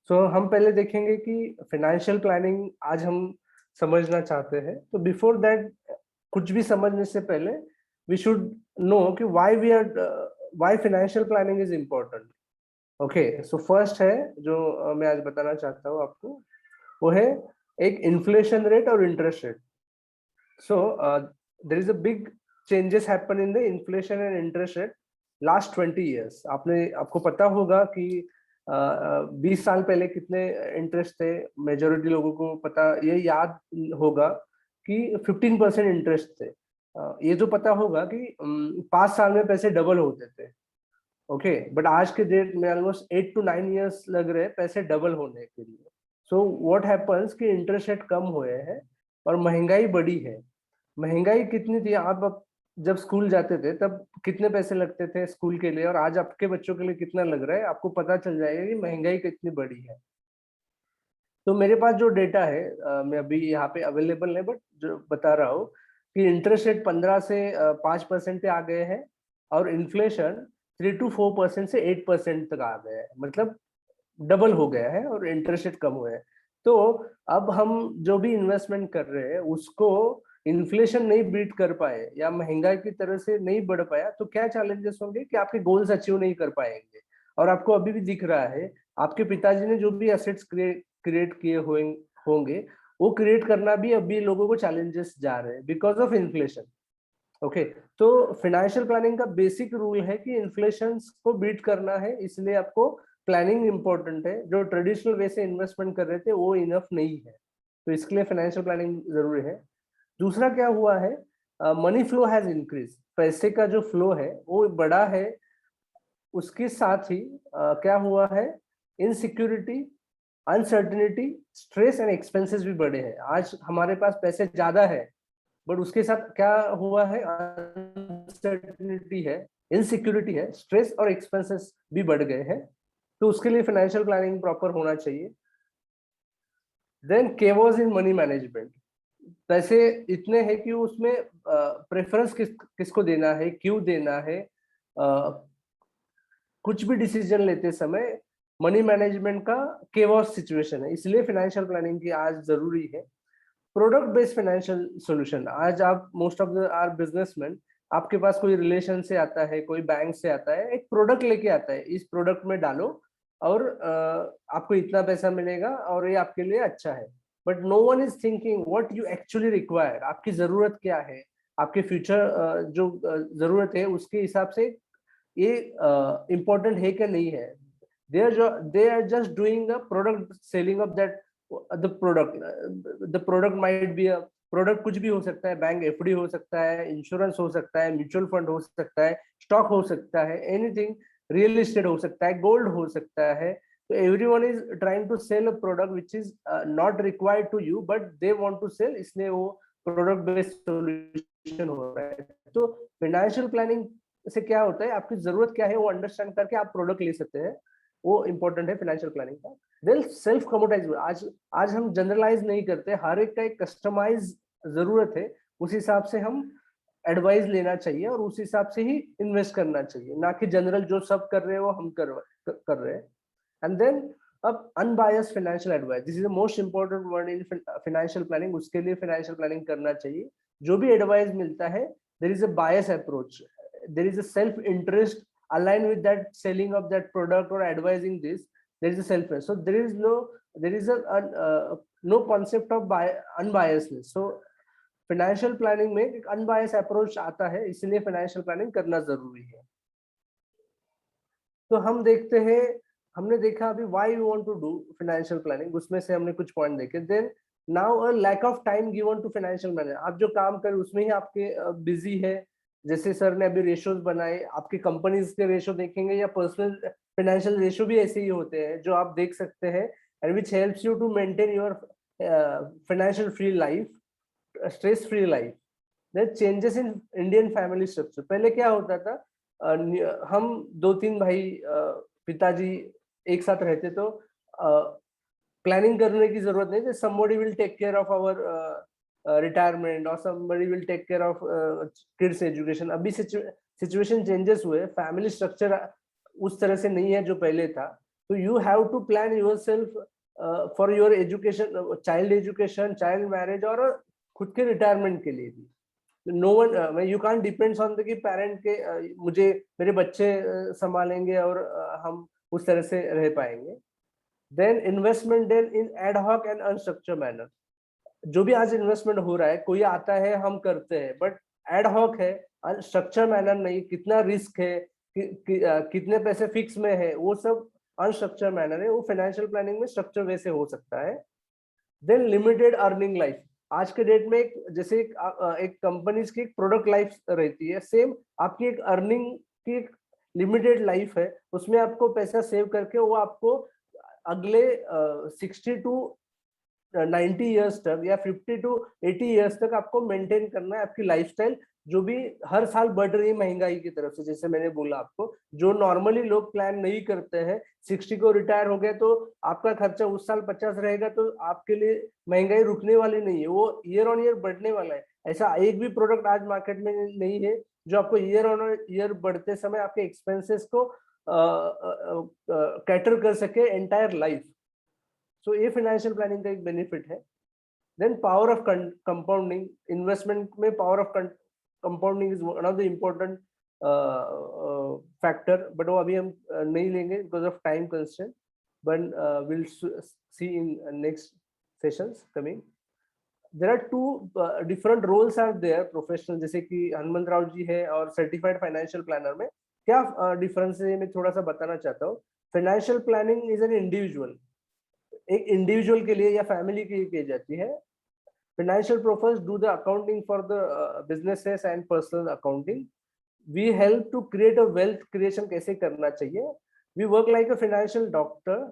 [SPEAKER 3] So हम पहले देखेंगे कि financial planning आज हम समझना चाहते हैं. तो बिफोर दैट, कुछ भी समझने से पहले वी शुड नो कि why financial planning is important. Okay, so first है जो मैं आज बताना चाहता हूँ आपको, वो है एक इन्फ्लेशन रेट और interest rate. So there is a big changes happen in the inflation and interest rate last 20 years. आपको पता होगा कि 20 साल पहले कितने इंटरेस्ट थे. मेजोरिटी लोगों को पता, ये याद होगा कि 15% इंटरेस्ट थे. ये जो पता होगा कि 5 साल में पैसे डबल होते थे. ओके, बट आज के डेट में ऑलमोस्ट 8 to 9 years लग रहे हैं पैसे डबल होने के लिए. सो व्हाट हैपेंस कि इंटरेस्ट रेट कम हुए हैं और महंगाई बढ़ी है. महंगाई कितनी थी? आप जब स्कूल जाते थे तब कितने पैसे लगते थे स्कूल के लिए, और आज आपके बच्चों के लिए कितना लग रहा है, आपको पता चल जाएगा कि महंगाई कितनी बढ़ी है. तो मेरे पास जो डेटा है, मैं अभी यहाँ पे अवेलेबल है, बट जो बता रहा हूँ कि इंटरेस्ट रेट 15 से 5% पे आ गए हैं और इन्फ्लेशन 3 to 4% से 8% तक आ गए हैं. मतलब डबल हो गया है और इंटरेस्ट रेट कम हुए हैं. तो अब हम जो भी इन्वेस्टमेंट कर रहे हैं उसको इन्फ्लेशन नहीं बीट कर पाए या महंगाई की तरह से नहीं बढ़ पाया, तो क्या चैलेंजेस होंगे कि आपके गोल्स अचीव नहीं कर पाएंगे. और आपको अभी भी दिख रहा है, आपके पिताजी ने जो भी एसेट्स क्रिएट किए होंगे, वो क्रिएट करना भी अभी लोगों को चैलेंजेस जा रहे हैं बिकॉज ऑफ इन्फ्लेशन. ओके, तो फाइनेंशियल प्लानिंग का बेसिक रूल है कि इन्फ्लेशन को बीट करना है, इसलिए आपको प्लानिंग इंपॉर्टेंट है. जो ट्रेडिशनल वे से इन्वेस्टमेंट कर रहे थे वो इनफ नहीं है, तो इसके लिए फाइनेंशियल प्लानिंग जरूरी है. दूसरा क्या हुआ है, मनी फ्लो हैज इंक्रीज. पैसे का जो फ्लो है वो बढ़ा है. उसके साथ ही क्या हुआ है, insecurity, uncertainty, stress and expenses भी बढ़े हैं. आज हमारे पास पैसे ज्यादा है, बट उसके साथ क्या हुआ है, अनसर्टेनिटी है, इनसिक्योरिटी है, स्ट्रेस और एक्सपेंसेस भी बढ़ गए हैं. तो उसके लिए फाइनेंशियल प्लानिंग प्रॉपर होना चाहिए. Then chaos in money management. पैसे इतने हैं कि उसमें प्रेफरेंस किसको देना है, क्यों देना है, कुछ भी डिसीजन लेते समय मनी मैनेजमेंट का केवोस सिचुएशन है, इसलिए फाइनेंशियल प्लानिंग की आज जरूरी है. Product based financial solution. आज आप most of the are businessman, आपके पास कोई रिलेशन से आता है, कोई बैंक से आता है, एक प्रोडक्ट लेके आता है, इस प्रोडक्ट में डालो और आपको इतना पैसा मिलेगा और ये आपके लिए अच्छा है. But no one is thinking what you actually require. आपकी जरूरत क्या है, आपके फ्यूचर जो जरूरत है उसके हिसाब से ये इम्पोर्टेंट है कि नहीं है. they are just doing the product selling of that the product might be a product कुछ भी हो सकता है. बैंक एफडी हो सकता है, इंश्योरेंस हो सकता है, म्यूचुअल फंड हो सकता है, स्टॉक हो सकता है, एनीथिंग, रियल एस्टेट हो सकता है, गोल्ड हो सकता है. तो everyone is trying to sell a product which is not required to you but they want to sell, इसलिए वो प्रोडक्ट बेस्ड सॉल्यूशन हो रहा है. तो फाइनेंशियल प्लानिंग से क्या होता है, आपकी जरूरत क्या है वो अंडरस्टैंड करके आप प्रोडक्ट ले सकते हैं, वो इंपॉर्टेंट है फाइनेंशियल प्लानिंग का. Then self commoditise. आज हम जनरलाइज नहीं करते, हर एक का एक कस्टमाइज जरूरत है, उस हिसाब से हम एडवाइस लेना चाहिए और उस हिसाब से ही इन्वेस्ट करना चाहिए, ना कि जनरल जो सब कर रहे हैं वो हम कर रहे हैं. एंड देन अब unbiased financial advice, this is the most important word in financial planning. उसके लिए फाइनेंशियल प्लानिंग करना चाहिए. जो भी एडवाइस मिलता है, there is a bias approach, there is a self interest aligned with that selling of that product or advising this. There is a self, so there is no concept of unbiasedness. So financial planning में एक unbiased approach आता है, इसलिए financial planning करना जरूरी है. तो हम देखते हैं, हमने देखा अभी why we want to do financial planning, उसमें से हमने कुछ पॉइंट देखे. Then now a lack of time given to financial planning. आप जो काम कर उसमें ही आपके बिजी है, जैसे सर ने अभी रेशियोज बनाए, आपकी कंपनीज के रेशियो देखेंगे या पर्सनल फाइनेंशियल रेशियो भी ऐसे ही होते हैं जो आप देख सकते हैं, and which helps you to maintain your financial free life, stress free life. That changes in Indian family structure. पहले क्या होता था, हम 2-3 भाई, पिताजी एक साथ रहते तो प्लानिंग करने की जरूरत नहीं थी। somebody will take care of our retirement or somebody will take care of kids education। अभी सिचुएशन चेंजेस हुए, फैमिली स्ट्रक्चर उस तरह से नहीं है जो पहले था, तो you have to plan yourself for your education, child education, child marriage और खुद के रिटायरमेंट के लिए भी। No one, you can't depends on the कि पेरेंट के मुझे मेरे बच्चे संभालेंगे और हम उस तरह से रह पाएंगे। Then investment then in ad hoc and unstructured manner. जो भी आज इन्वेस्टमेंट हो रहा है, कोई आता है हम करते हैं, बट एड हॉक है, अनस्ट्रक्चर्ड मैनर नहीं। कितना रिस्क है, कितने पैसे फिक्स में है, वो सब अनस्ट्रक्चर्ड मैनर है। वो फाइनेंशियल प्लानिंग में स्ट्रक्चर वैसे हो सकता है। Then limited earning life. आज के डेट में जैसे एक कंपनीज की प्रोडक्ट लाइफ रहती है, सेम आपकी एक अर्निंग की लिमिटेड लाइफ है। उसमें आपको पैसा सेव करके वो आपको अगले 60 टू 90 ईयर्स तक या 50 टू 80 ईयर्स तक आपको मेंटेन करना है आपकी लाइफस्टाइल, जो भी हर साल बढ़ रही है महंगाई की तरफ से। जैसे मैंने बोला आपको, जो नॉर्मली लोग प्लान नहीं करते हैं, 60 को रिटायर हो गए तो आपका खर्चा उस साल 50 रहेगा, तो आपके लिए महंगाई रुकने वाली नहीं है, वो ईयर ऑन ईयर बढ़ने वाला है। ऐसा एक भी प्रोडक्ट आज मार्केट में नहीं है जो आपको ईयर ऑन ईयर बढ़ते समय आपके एक्सपेंसेस को कैटर कर सके एंटायर लाइफ। सो ये फाइनेंशियल प्लानिंग का एक बेनिफिट है। Then power of compounding. Investment में power of compounding is one of the important factor, but वो अभी हम नहीं लेंगे because of time constraint, but will see in next sessions coming. There are two different roles are there professional, जैसे कि हनुमंत राव जी है और सर्टिफाइड फाइनेंशियल प्लानर में क्या डिफरेंस है, मैं थोड़ा सा बताना चाहता हूँ। Financial planning is an individual, एक इंडिविजुअल के लिए या फैमिली के लिए की जाती है। Financial professionals do the accounting for the businesses and personal accounting. We help to create a wealth creation, कैसे करना चाहिए। We work like a financial doctor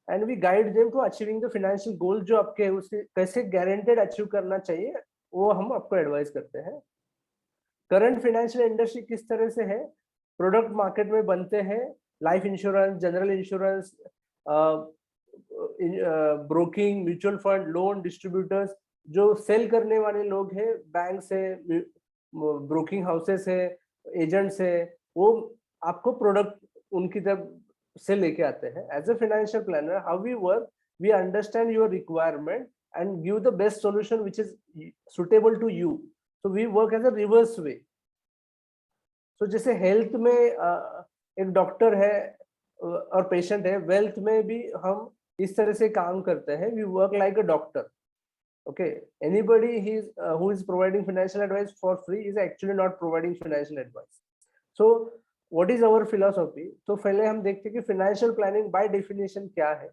[SPEAKER 3] and we guide them to achieving the financial goal. जो आपके उसके कैसे guaranteed achieve करना चाहिए, वो हम आपको एडवाइस करते हैं। करंट फाइनेंशियल इंडस्ट्री किस तरह से है, प्रोडक्ट मार्केट में बनते हैं, life insurance, general insurance, broking, mutual fund, loan distributors. जो सेल करने वाले लोग हैं, बैंक से, ब्रोकिंग हाउसेस है, एजेंट्स है, वो आपको प्रोडक्ट उनकी तरफ से लेके आते हैं। As a financial planner, how we work, we understand your requirement and give the best solution which is suitable to you. So we work as a reverse way. So जैसे हेल्थ में एक doctor है और patient है, wealth में भी हम इस तरह से काम करते हैं। We work like a doctor. Okay, anybody who is providing financial advice for free is actually not providing financial advice. So what is our philosophy? तो पहले हम देखते हैं कि financial planning by definition क्या है।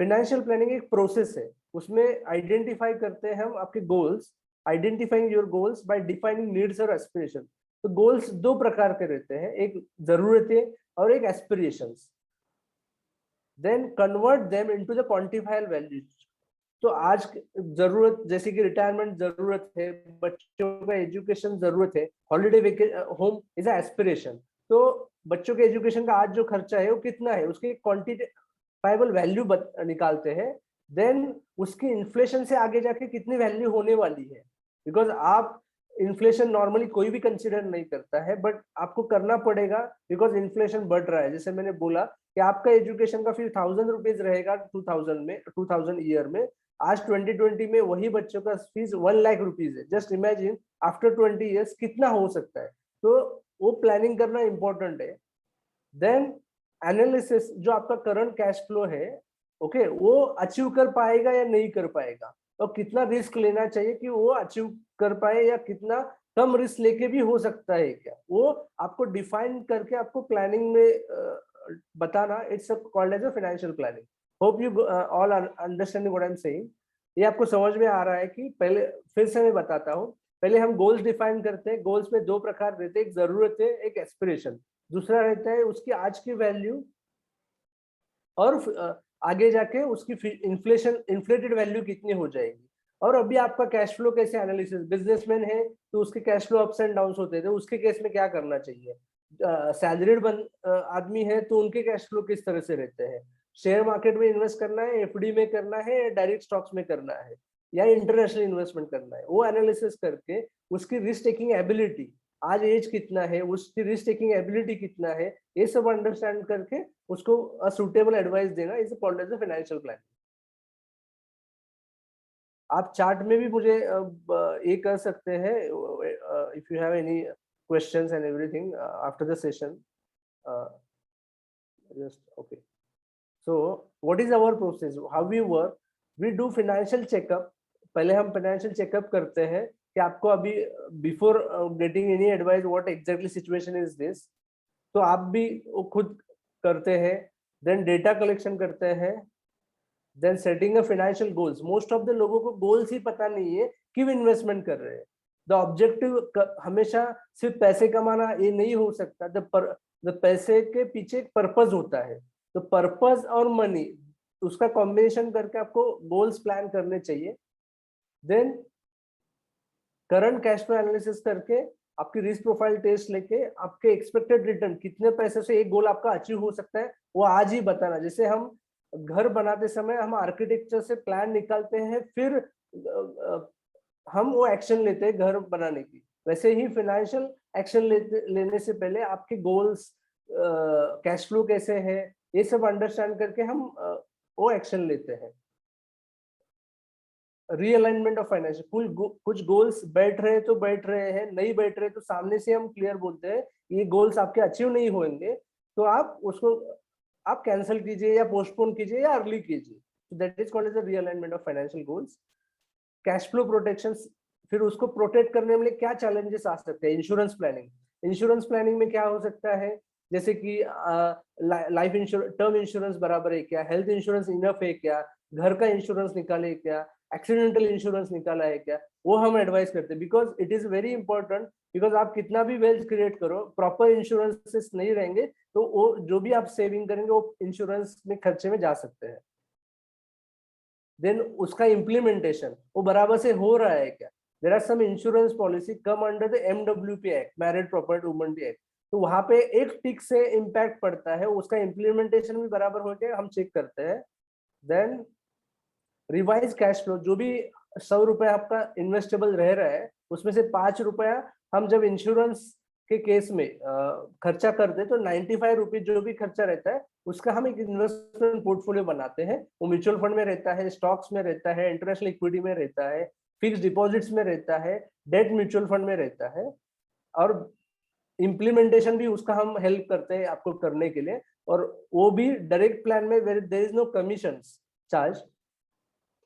[SPEAKER 3] Financial planning एक process है, उसमें आइडेंटिफाई करते हैं हम आपके goals, identifying your goals by defining needs और एस्पिरेशन। तो गोल्स दो प्रकार के रहते हैं, एक जरूरतें और एक aspirations. Then convert them into the quantifiable values. तो आज जरूरत जैसे कि रिटायरमेंट जरूरत है, बच्चों का एजुकेशन जरूरत है, holiday home is a aspiration. तो बच्चों के एजुकेशन का आज जो खर्चा है वो कितना है, उसके क्वांटिफाइबल वैल्यू निकालते हैं। देन उसकी इन्फ्लेशन से आगे जाके कितनी वैल्यू होने वाली है, बिकॉज आप इन्फ्लेशन नॉर्मली कोई भी कंसिडर नहीं करता है, बट आपको करना पड़ेगा बिकॉज इन्फ्लेशन बढ़ रहा है। जैसे मैंने बोला कि आपका एजुकेशन का फीस 1000 रुपीज रहेगा 2000 ईयर में, आज 2020 में वही बच्चों का फीस 1 लाख रुपीज है। जस्ट इमेजिन आफ्टर 20 ईयर्स कितना हो सकता है। तो वो प्लानिंग करना इंपॉर्टेंट है। देन एनालिसिस, जो आपका करंट कैश फ्लो है, ओके, वो अचीव कर पाएगा या नहीं कर पाएगा, तो कितना रिस्क लेना चाहिए कि वो अचीव कर पाए, या कितना कम रिस्क लेके भी हो सकता है क्या, वो आपको डिफाइन करके आपको प्लानिंग में बताना। It's called as a financial planning. Hope you all understanding what I am saying. ये आपको समझ में आ रहा है कि पहले फिर से मैं बताता हूँ पहले हम गोल्स डिफाइन करते हैं। गोल्स में दो प्रकार रहते हैं, एक जरूरत है, एक एस्पिरेशन। दूसरा रहता है उसकी आज की वैल्यू और आगे जाके उसकी इन्फ्लेटेड वैल्यू कितनी हो जाएगी। और अभी आपका कैश फ्लो कैसे एनालिसिस, बिजनेसमैन है तो उसके cash flow ups and downs होते थे, उसके केस में क्या करना चाहिए। सैलरीड आदमी है तो उनके कैश फ्लो किस तरह से रहते हैं। शेयर मार्केट में इन्वेस्ट करना है, एफडी में करना है, डायरेक्ट स्टॉक्स में करना है, या इंटरनेशनल इन्वेस्टमेंट करना है, वो एनालिसिस करके उसकी रिस्क टेकिंग एबिलिटी, आज एज कितना है, उसकी रिस्क टेकिंग एबिलिटी कितना है, ये सब अंडरस्टैंड करके उसको सुटेबल एडवाइस देना is called as a financial plan. आप चार्ट में भी मुझे ये कर सकते हैं if you have any questions and everything after the session. Just okay. So what is our process? How we work? We do financial checkup. पहले हम financial checkup करते हैं कि आपको अभी before getting any advice what exactly situation is this. तो आप भी खुद करते हैं, then data collection करते हैं, then setting a financial goals. Most of the लोगों को goals ही पता नहीं है क्यों इन्वेस्टमेंट कर रहे हैं। द ऑब्जेक्टिव हमेशा सिर्फ पैसे कमाना ये नहीं हो सकता। द पैसे के पीछे एक पर्पस होता है, तो पर्पस और मनी उसका कॉम्बिनेशन करके आपको गोल्स प्लान करने चाहिए। Then current cash flow analysis करके आपकी रिस्क प्रोफाइल टेस्ट लेके आपके एक्सपेक्टेड रिटर्न कितने पैसे से एक गोल आपका अचीव हो सकता है वो आज ही बताना। जैसे हम घर बनाते समय हम आर्किटेक्चर से प्लान निकालते हैं, फिर हम वो एक्शन लेते हैं घर बनाने की, वैसे ही फाइनेंशियल एक्शन लेने से पहले आपके गोल्स, कैश फ्लो कैसे है, ये सब अंडरस्टैंड करके हम वो एक्शन लेते हैं। रीअलाइनमेंट ऑफ फाइनेंशियल, कुछ गोल्स बैठ रहे तो बैठ रहे हैं, नहीं बैठ रहे तो सामने से हम क्लियर बोलते हैं ये गोल्स आपके अचीव नहीं होंगे, तो आप उसको आप कैंसिल कीजिए या पोस्टपोन कीजिए या अर्ली कीजिए। That is called as the realignment of financial goals. Cash flow protection, फिर उसको प्रोटेक्ट करने में क्या चैलेंजेस आ सकते हैं। इंश्योरेंस प्लानिंग, इंश्योरेंस प्लानिंग में क्या हो सकता है, जैसे कि लाइफ इंश्योरेंस, टर्म इंश्योरेंस बराबर है क्या, हेल्थ इंश्योरेंस इनफ है क्या, घर का इंश्योरेंस निकाले क्या, एक्सीडेंटल इंश्योरेंस निकाला है क्या, वो हम एडवाइस करते हैं। Because it is very important, because आप कितना भी वेल्थ क्रिएट करो, प्रॉपर इंश्योरेंसेस नहीं रहेंगे तो वो जो भी आप सेविंग करेंगे वो इंश्योरेंस में खर्चे में जा सकते हैं। देन उसका इम्प्लीमेंटेशन वो बराबर से हो रहा है क्या। There are some insurance policy come under the MWP act, married property women act, तो वहां पे एक टिक से इम्पैक्ट पड़ता है, उसका इम्प्लीमेंटेशन भी बराबर हो गया, हम चेक करते हैं। देन रिवाइज कैश फ्लो, जो भी 100 रुपया आपका इन्वेस्टेबल रह रहा है उसमें से 5 रुपया हम जब इंश्योरेंस के केस में खर्चा करते हैं तो 95 रुपीज जो भी खर्चा रहता है उसका हम एक इन्वेस्टमेंट पोर्टफोलियो बनाते हैं। वो म्यूचुअल फंड में रहता है, स्टॉक्स में रहता है, इंटरनेशनल इक्विटी में रहता है, फिक्स डिपॉजिट्स में रहता है, डेट म्यूचुअल फंड में रहता है, और इम्प्लीमेंटेशन भी उसका हम हेल्प करते हैं आपको करने के लिए, और वो भी डायरेक्ट प्लान में there is no commission charge.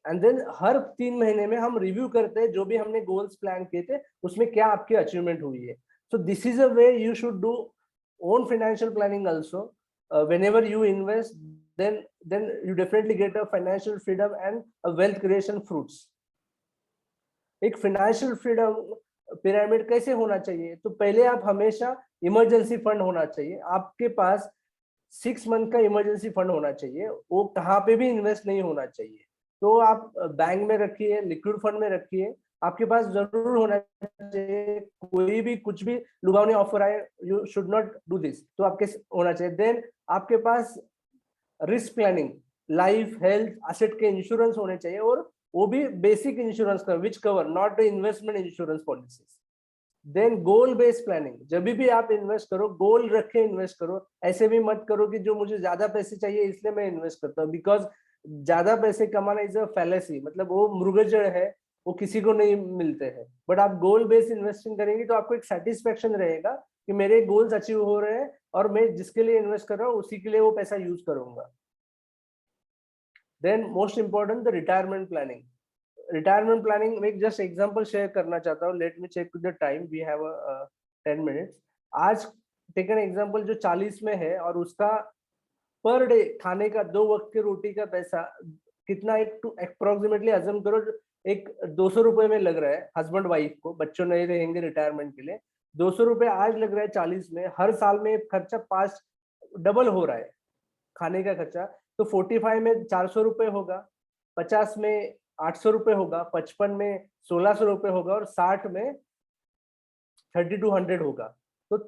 [SPEAKER 3] And then हर 3 महीने में हम रिव्यू करते हैं जो भी हमने गोल्स प्लान किए थे उसमें क्या आपकी अचीवमेंट हुई है। So this is a way you should do own financial planning also. Whenever you invest, then you definitely get a financial freedom and a wealth creation fruits. एक financial freedom pyramid कैसे होना चाहिए, तो पहले आप हमेशा इमरजेंसी फंड होना चाहिए, आपके पास 6 मंथ का इमरजेंसी फंड होना चाहिए, वो कहाँ पे भी इन्वेस्ट नहीं होना चाहिए। तो आप बैंक में रखिए, लिक्विड फंड में रखिए, आपके पास जरूर होना चाहिए। कोई भी कुछ भी लुभावनी ऑफर आए, you should not do this, तो आपके होना चाहिए। देन आपके पास risk planning, life, health, asset के इंश्योरेंस होने चाहिए, और वो भी बेसिक इंश्योरेंस का which cover not the investment insurance policies. Then goal based planning, जब भी आप इन्वेस्ट करो गोल रख के इन्वेस्ट करो, ऐसे भी मत करो कि जो मुझे ज्यादा पैसे चाहिए इसलिए मैं इन्वेस्ट करता हूँ, बिकॉज ज्यादा पैसे कमाना इज अ फैलेसी, मतलब वो मृगजड़ है, वो किसी को नहीं मिलते हैं। बट आप गोल बेस्ड इन्वेस्टिंग करेंगे तो आपको एक सेटिस्फेक्शन रहेगा कि मेरे गोल्स अचीव हो रहे हैं और मैं जिसके लिए इन्वेस्ट कर रहा हूँ उसी के लिए वो पैसा यूज करूंगा। Then most important the retirement planning. Retirement planning में जस्ट एग्जांपल शेयर करना चाहता हूँ। Let me check the time, we have 10 minutes. आज टेक एन एग्जांपल जो 40 में है और उसका पर डे खाने का 2 वक्त के रोटी का पैसा कितना, एक अप्रोक्सीमेटली अजम करो एक 200 रुपए में लग रहा है हस्बैंड वाइफ को, बच्चों नहीं रहेंगे रिटायरमेंट के लिए, 200 रुपए आज लग रहा है 40 में, हर साल में खर्चा 5 डबल हो रहा है खाने का खर्चा। तो 45 में 400 रुपए होगा, 50 में 800 रुपए होगा, 55 में 1600 रुपए होगा और 60 में 3200 होगा। तो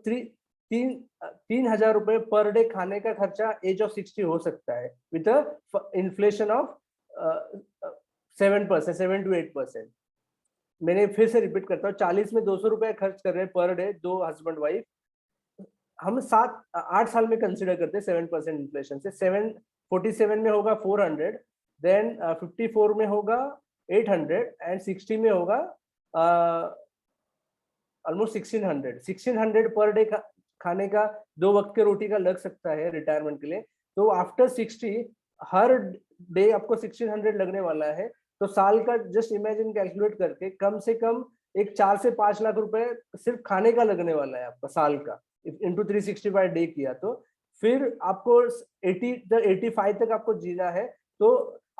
[SPEAKER 3] 3,000 रुपए पर डे खाने का खर्चा एज ऑफ 60 हो सकता है विद इन्फ्लेशन ऑफ 7%, 7 to 8%। मैंने फिर से रिपीट करता हूँ, 40 में 200 रुपए खर्च कर रहे हैं पर डे, दो हस्बैंड वाइफ। हम 8 साल में कंसिडर करते हैं 7% इन्फ्लेशन से। 47 में होगा 400, देन 54 में होगा 800 एंड 60 में होगा ऑलमोस्ट 1600 पर डे खाने का, 2 वक्त के रोटी का लग सकता है रिटायरमेंट के लिए। तो आफ्टर 60 हर डे आपको 1600 लगने वाला है। तो साल का जस्ट इमेजिन कैलकुलेट करके कम से कम एक 4 से 5 लाख रुपए सिर्फ खाने का लगने वाला है आपका साल का, इंटू 365 डे किया तो। फिर आपको 85 तक आपको जीना है। तो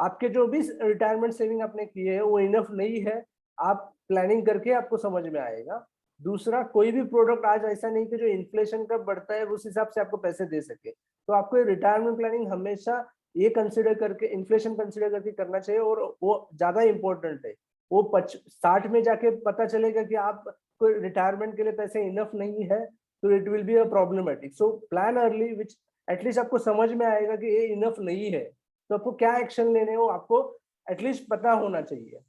[SPEAKER 3] आपके जो भी रिटायरमेंट सेविंग आपने किए है वो इनफ नहीं है, आप प्लानिंग करके आपको समझ में आएगा। दूसरा, कोई भी प्रोडक्ट आज ऐसा नहीं कि जो इन्फ्लेशन कब बढ़ता है उस हिसाब से आपको पैसे दे सके। तो आपको रिटायरमेंट प्लानिंग हमेशा ये कंसिडर करके, इन्फ्लेशन कंसिडर करके करना चाहिए। और वो ज्यादा इंपॉर्टेंट है। वो 60 में जाके पता चलेगा कि आपको रिटायरमेंट के लिए पैसे इनफ नहीं है, तो it will be a problematic. So plan early, which at least आपको समझ में आएगा कि ये इनफ नहीं है, तो आपको क्या एक्शन लेने हो आपको एटलीस्ट पता होना चाहिए।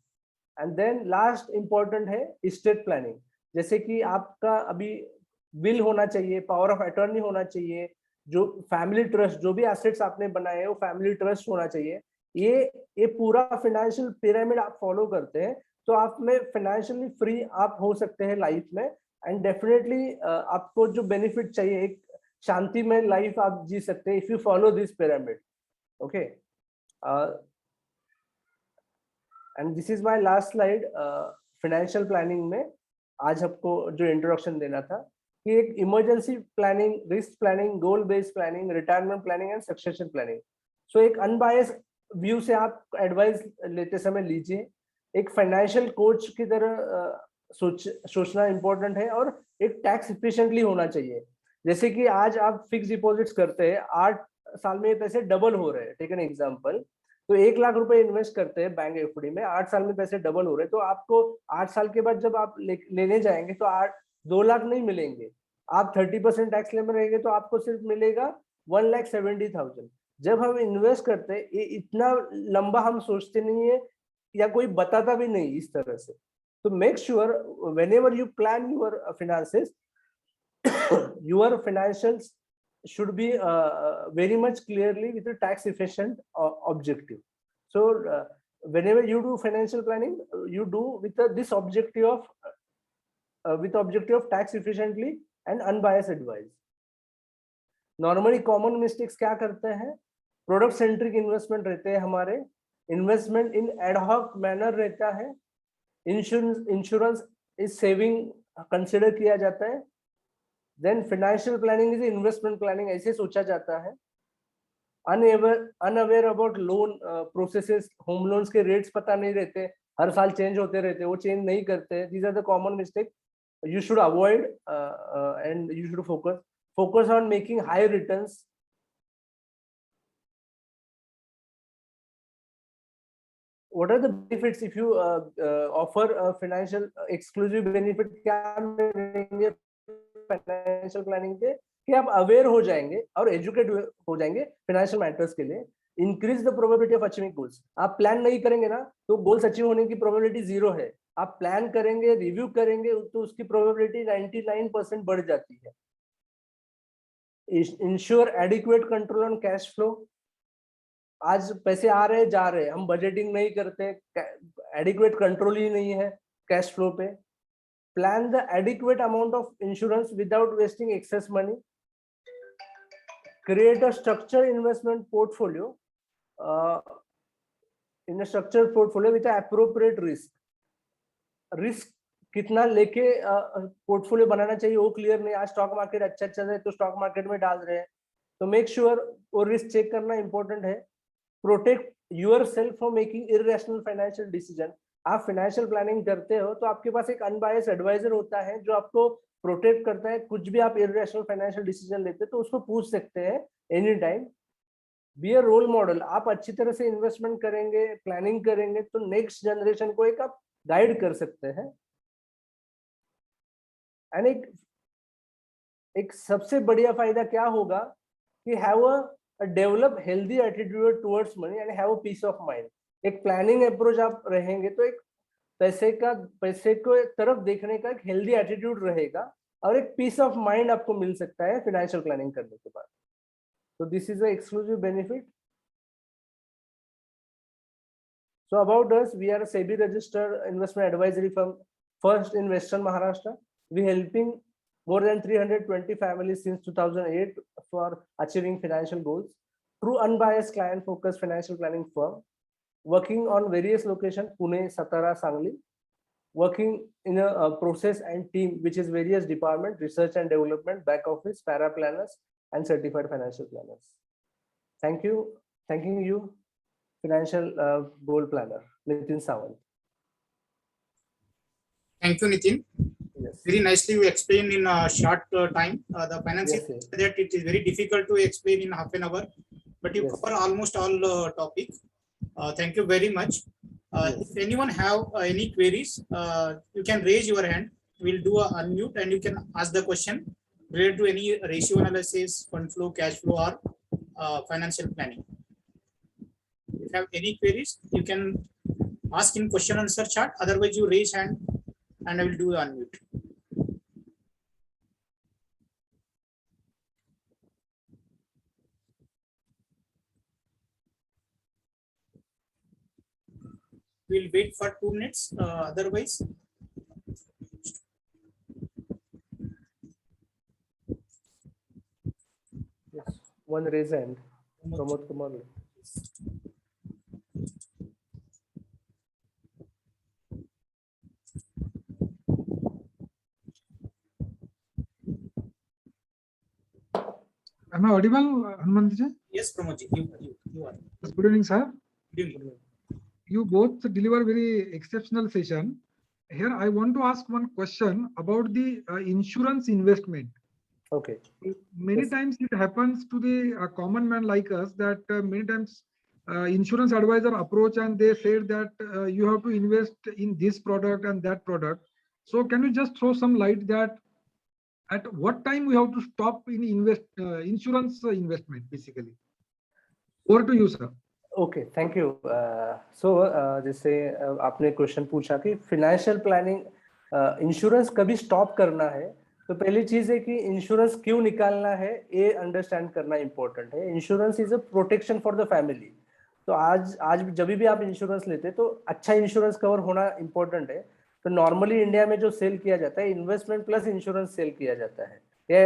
[SPEAKER 3] एंड देन लास्ट इंपॉर्टेंट है एस्टेट प्लानिंग। जैसे कि आपका अभी विल होना चाहिए, पावर ऑफ अटॉर्नी होना चाहिए, जो फैमिली ट्रस्ट, जो भी एसेट्स आपने बनाए हैं वो फैमिली ट्रस्ट होना चाहिए। ये पूरा फाइनेंशियल पिरामिड आप फॉलो करते हैं तो आप में फाइनेंशियली फ्री आप हो सकते हैं लाइफ में। एंड डेफिनेटली आपको जो बेनिफिट चाहिए, एक शांति में लाइफ आप जी सकते हैं if you follow this pyramid. Okay, and this is my last slide. Financial planning में आज आपको जो इंट्रोडक्शन देना था कि एक emergency planning, risk planning, goal based planning, retirement planning and succession planning. So एक अनबायस्ड व्यू से आप एडवाइस लेते समय लीजिए। एक फाइनेंशियल कोच की तरह सोचना इंपॉर्टेंट है और एक टैक्स इफिशिएंटली होना चाहिए। जैसे कि आज आप फिक्स डिपॉजिट्स करते हैं, 8 साल में ये पैसे डबल हो रहे हैं। टेक एन एग्जांपल, तो 1 लाख रुपए इन्वेस्ट करते हैं बैंक एफडी में, 8 साल में पैसे डबल हो रहे हैं। तो आपको 8 साल के बाद जब आप लेने जाएंगे तो 2 लाख नहीं मिलेंगे, आप 30% टैक्स में रहेंगे तो आपको सिर्फ मिलेगा 1,70,000। जब हम इन्वेस्ट करते हैं, ये इतना लंबा हम सोचते नहीं है या कोई बताता भी नहीं इस तरह से। तो make sure whenever you plan your finances, your financials should be very much clearly with a tax efficient objective. So whenever you do financial planning, you do with this objective of tax efficiently and unbiased advice. Normally common mistakes क्या करते हैं? Product centric investment रहते हैं हमारे, investment इन ad hoc manner रहता है, insurance is saving consider किया जाता है, then financial planning is investment planning ऐसे सोचा जाता है। Unaware about loan processes, home loans के रेट्स पता नहीं रहते, हर साल चेंज होते रहते, वो चेंज नहीं करते। These are the common mistake you should avoid and you should focus on making high returns. What are the benefits if you offer a financial exclusive benefit? क्या मिलेंगे फाइनेंशियल प्लानिंग के कि आप अवेयर हो जाएंगे और एजुकेट हो जाएंगे फाइनेंशियल मैटर्स के लिए। Increase the probability of achieving goals. आप प्लान नहीं करेंगे ना तो गोल्स अचीव होने की प्रोबेबिलिटी 0 है। आप प्लान करेंगे, रिव्यू करेंगे तो उसकी प्रोबेबिलिटी 99% बढ़ जाती है। Ensure adequate control on cash flow. आज पैसे आ रहे जा रहे, हम बजटिंग नहीं करते, एडिक्वेट कंट्रोल ही नहीं है कैश फ्लो पे। Plan the adequate amount of insurance without wasting excess money. Create a structure investment portfolio in a structure portfolio with appropriate risk. Risk कितना लेके पोर्टफोलियो बनाना चाहिए वो क्लियर नहीं। आज स्टॉक मार्केट अच्छा चल रहा है तो स्टॉक मार्केट में डाल रहे हैं, तो मेक श्योर वो रिस्क चेक करना इंपॉर्टेंट है। Protect yourself from making irrational financial decision. आप फाइनेंशियल प्लानिंग करते हो तो आपके पास एक अनबायस्ड एडवाइजर होता है जो आपको प्रोटेक्ट करता है। कुछ भी आप इर्रेशनल फाइनेंशियल डिसीजन लेते हैं तो उसको पूछ सकते हैं any time. Be a role model, आप अच्छी तरह से इन्वेस्टमेंट करेंगे, प्लानिंग करेंगे तो नेक्स्ट जनरेशन को एक आप गाइड कर सकते हैं। एंड एक सबसे बढ़िया फायदा क्या होगा कि have a develop healthy attitude towards money and have a peace of mind. एक प्लानिंग अप्रोच आप रहेंगे तो एक पैसे को तरफ देखने का एक हेल्दी एटीट्यूड रहेगा और एक पीस ऑफ माइंड आपको मिल सकता है फाइनेंशियल प्लानिंग करने के बाद। तो this is a exclusive benefit. So about us, we are a SEBI registered investment advisory firm, first in Western Maharashtra. We helping more than 320 families since 2008 for achieving financial goals. True unbiased client focused financial planning firm, working on various locations, Pune, Satara, Sangli, working in a process and team which is various department, research and development, back office, para planners and certified financial planners. Thank you. Thanking you. Financial goal planner, Nitin Sawant.
[SPEAKER 1] Thank you, Nitin.
[SPEAKER 3] Yes.
[SPEAKER 1] Very nicely you explained in a short time. The financial
[SPEAKER 3] Yes,
[SPEAKER 1] that it is very difficult to explain in half an hour, but you
[SPEAKER 3] Yes.
[SPEAKER 1] cover almost all topic. Thank you very much.
[SPEAKER 3] Yes.
[SPEAKER 1] If anyone have any queries, you can raise your hand. We'll do a unmute and you can ask the question related to any ratio analysis, fund flow, cash flow, or financial planning. If you have any queries, you can ask in question answer chat. Otherwise, you raise hand and I will do the unmute. We'll wait for 2 minutes. Otherwise,
[SPEAKER 3] Yes. One raise hand. Pramod Kumar.
[SPEAKER 4] Am I audible, Hanumanji?
[SPEAKER 1] yes, Pramodji, you are.
[SPEAKER 4] Good evening, sir.
[SPEAKER 1] Good evening.
[SPEAKER 4] You both deliver very exceptional session. Here, I want to ask one question about the insurance investment.
[SPEAKER 3] Okay.
[SPEAKER 4] Many
[SPEAKER 3] Yes.
[SPEAKER 4] times it happens to the common man like us that many times insurance advisor approach and they say that you have to invest in this product and that product. So can you just throw some light that at what time we have to stop in insurance investment basically? Over to you, sir.
[SPEAKER 3] Okay, thank you. So जैसे आपने question पूछा कि financial planning insurance कभी stop करना है, तो पहली चीज है कि इंश्योरेंस क्यों निकालना है ये अंडरस्टैंड करना इंपॉर्टेंट है। Insurance is a protection for the family. तो आज जब भी आप इंश्योरेंस लेते हैं तो अच्छा इंश्योरेंस कवर होना इंपॉर्टेंट है। तो नॉर्मली इंडिया में जो सेल किया जाता है इन्वेस्टमेंट प्लस इंश्योरेंस सेल किया जाता है या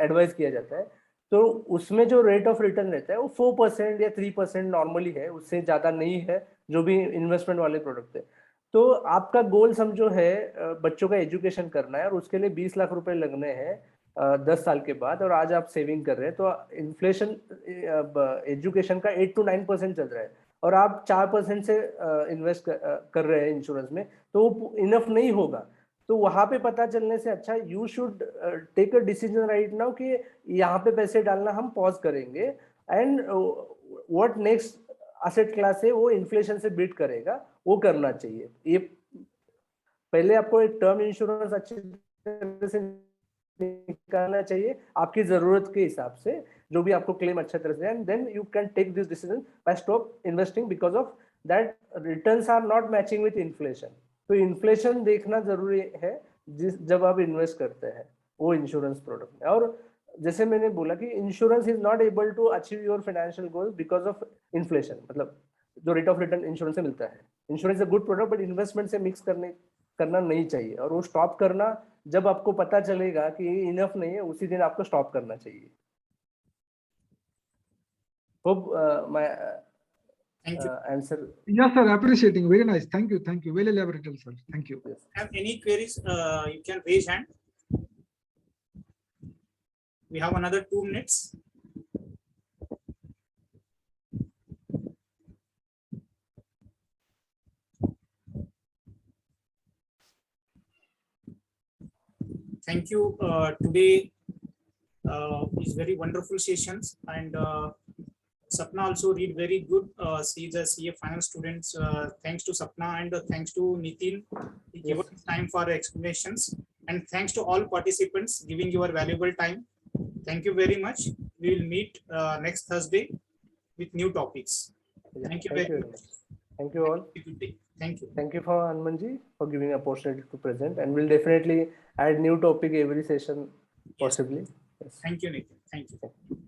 [SPEAKER 3] एडवाइस किया जाता है। तो उसमें जो रेट ऑफ रिटर्न रहता है वो 4% या 3% नॉर्मली है, उससे ज्यादा नहीं है जो भी इन्वेस्टमेंट वाले प्रोडक्ट है। तो आपका गोल समझो है बच्चों का एजुकेशन करना है और उसके लिए 20 लाख रुपए लगने हैं 10 साल के बाद, और आज आप सेविंग कर रहे हैं तो इन्फ्लेशन एजुकेशन का 8 to 9% चल रहा है और आप 4% से इन्वेस्ट कर रहे हैं इंश्योरेंस में, तो वो इनफ नहीं होगा। तो वहां पे पता चलने से अच्छा you should take a decision right now कि यहाँ पे पैसे डालना हम पॉज करेंगे and what next asset class है वो इन्फ्लेशन से बीट करेगा, वो करना चाहिए। ये पहले आपको एक टर्म इंश्योरेंस अच्छी तरह से निकालना चाहिए आपकी जरूरत के हिसाब से, जो भी आपको क्लेम अच्छा तरह से, and then you can take this decision by stop investing because of that returns are not matching with inflation. तो इन्फ्लेशन देखना जरूरी है जब आप इन्वेस्ट करते हैं वो इंश्योरेंस प्रोडक्ट में। और जैसे मैंने बोला कि insurance is not able to achieve your financial goal because of inflation, मतलब जो रेट ऑफ रिटर्न इंश्योरेंस से मिलता है। Insurance is a good product but investment से मिक्स करना नहीं चाहिए, और वो स्टॉप करना जब आपको पता चलेगा कि इनफ नहीं है उसी दिन आपको स्टॉप करना चाहिए। Hope my
[SPEAKER 1] Thank you.
[SPEAKER 3] answer.
[SPEAKER 4] Yes, sir. Appreciating. Very nice. Thank you. Thank you. Well elaborated, sir. Thank you.
[SPEAKER 3] Yes.
[SPEAKER 1] Have any queries? You can raise hand. We have another 2 minutes. thank you. Today is very wonderful sessions, and Sapna also read very good. She is a CA final students. Thanks to Sapna and thanks to Nitin, he gave us time for explanations, and thanks to all participants giving your valuable time. Thank you very much. We will meet next Thursday with new topics.
[SPEAKER 3] Yeah,
[SPEAKER 1] Thank you
[SPEAKER 3] thank
[SPEAKER 1] very
[SPEAKER 3] you very
[SPEAKER 1] much.
[SPEAKER 3] much. Thank you all.
[SPEAKER 1] Have a good day. Thank you.
[SPEAKER 3] Thank you for Hanumanji for giving opportunity to present, and we'll definitely add new topic every session possibly. Yes.
[SPEAKER 1] Thank you, Nitin. Thank you.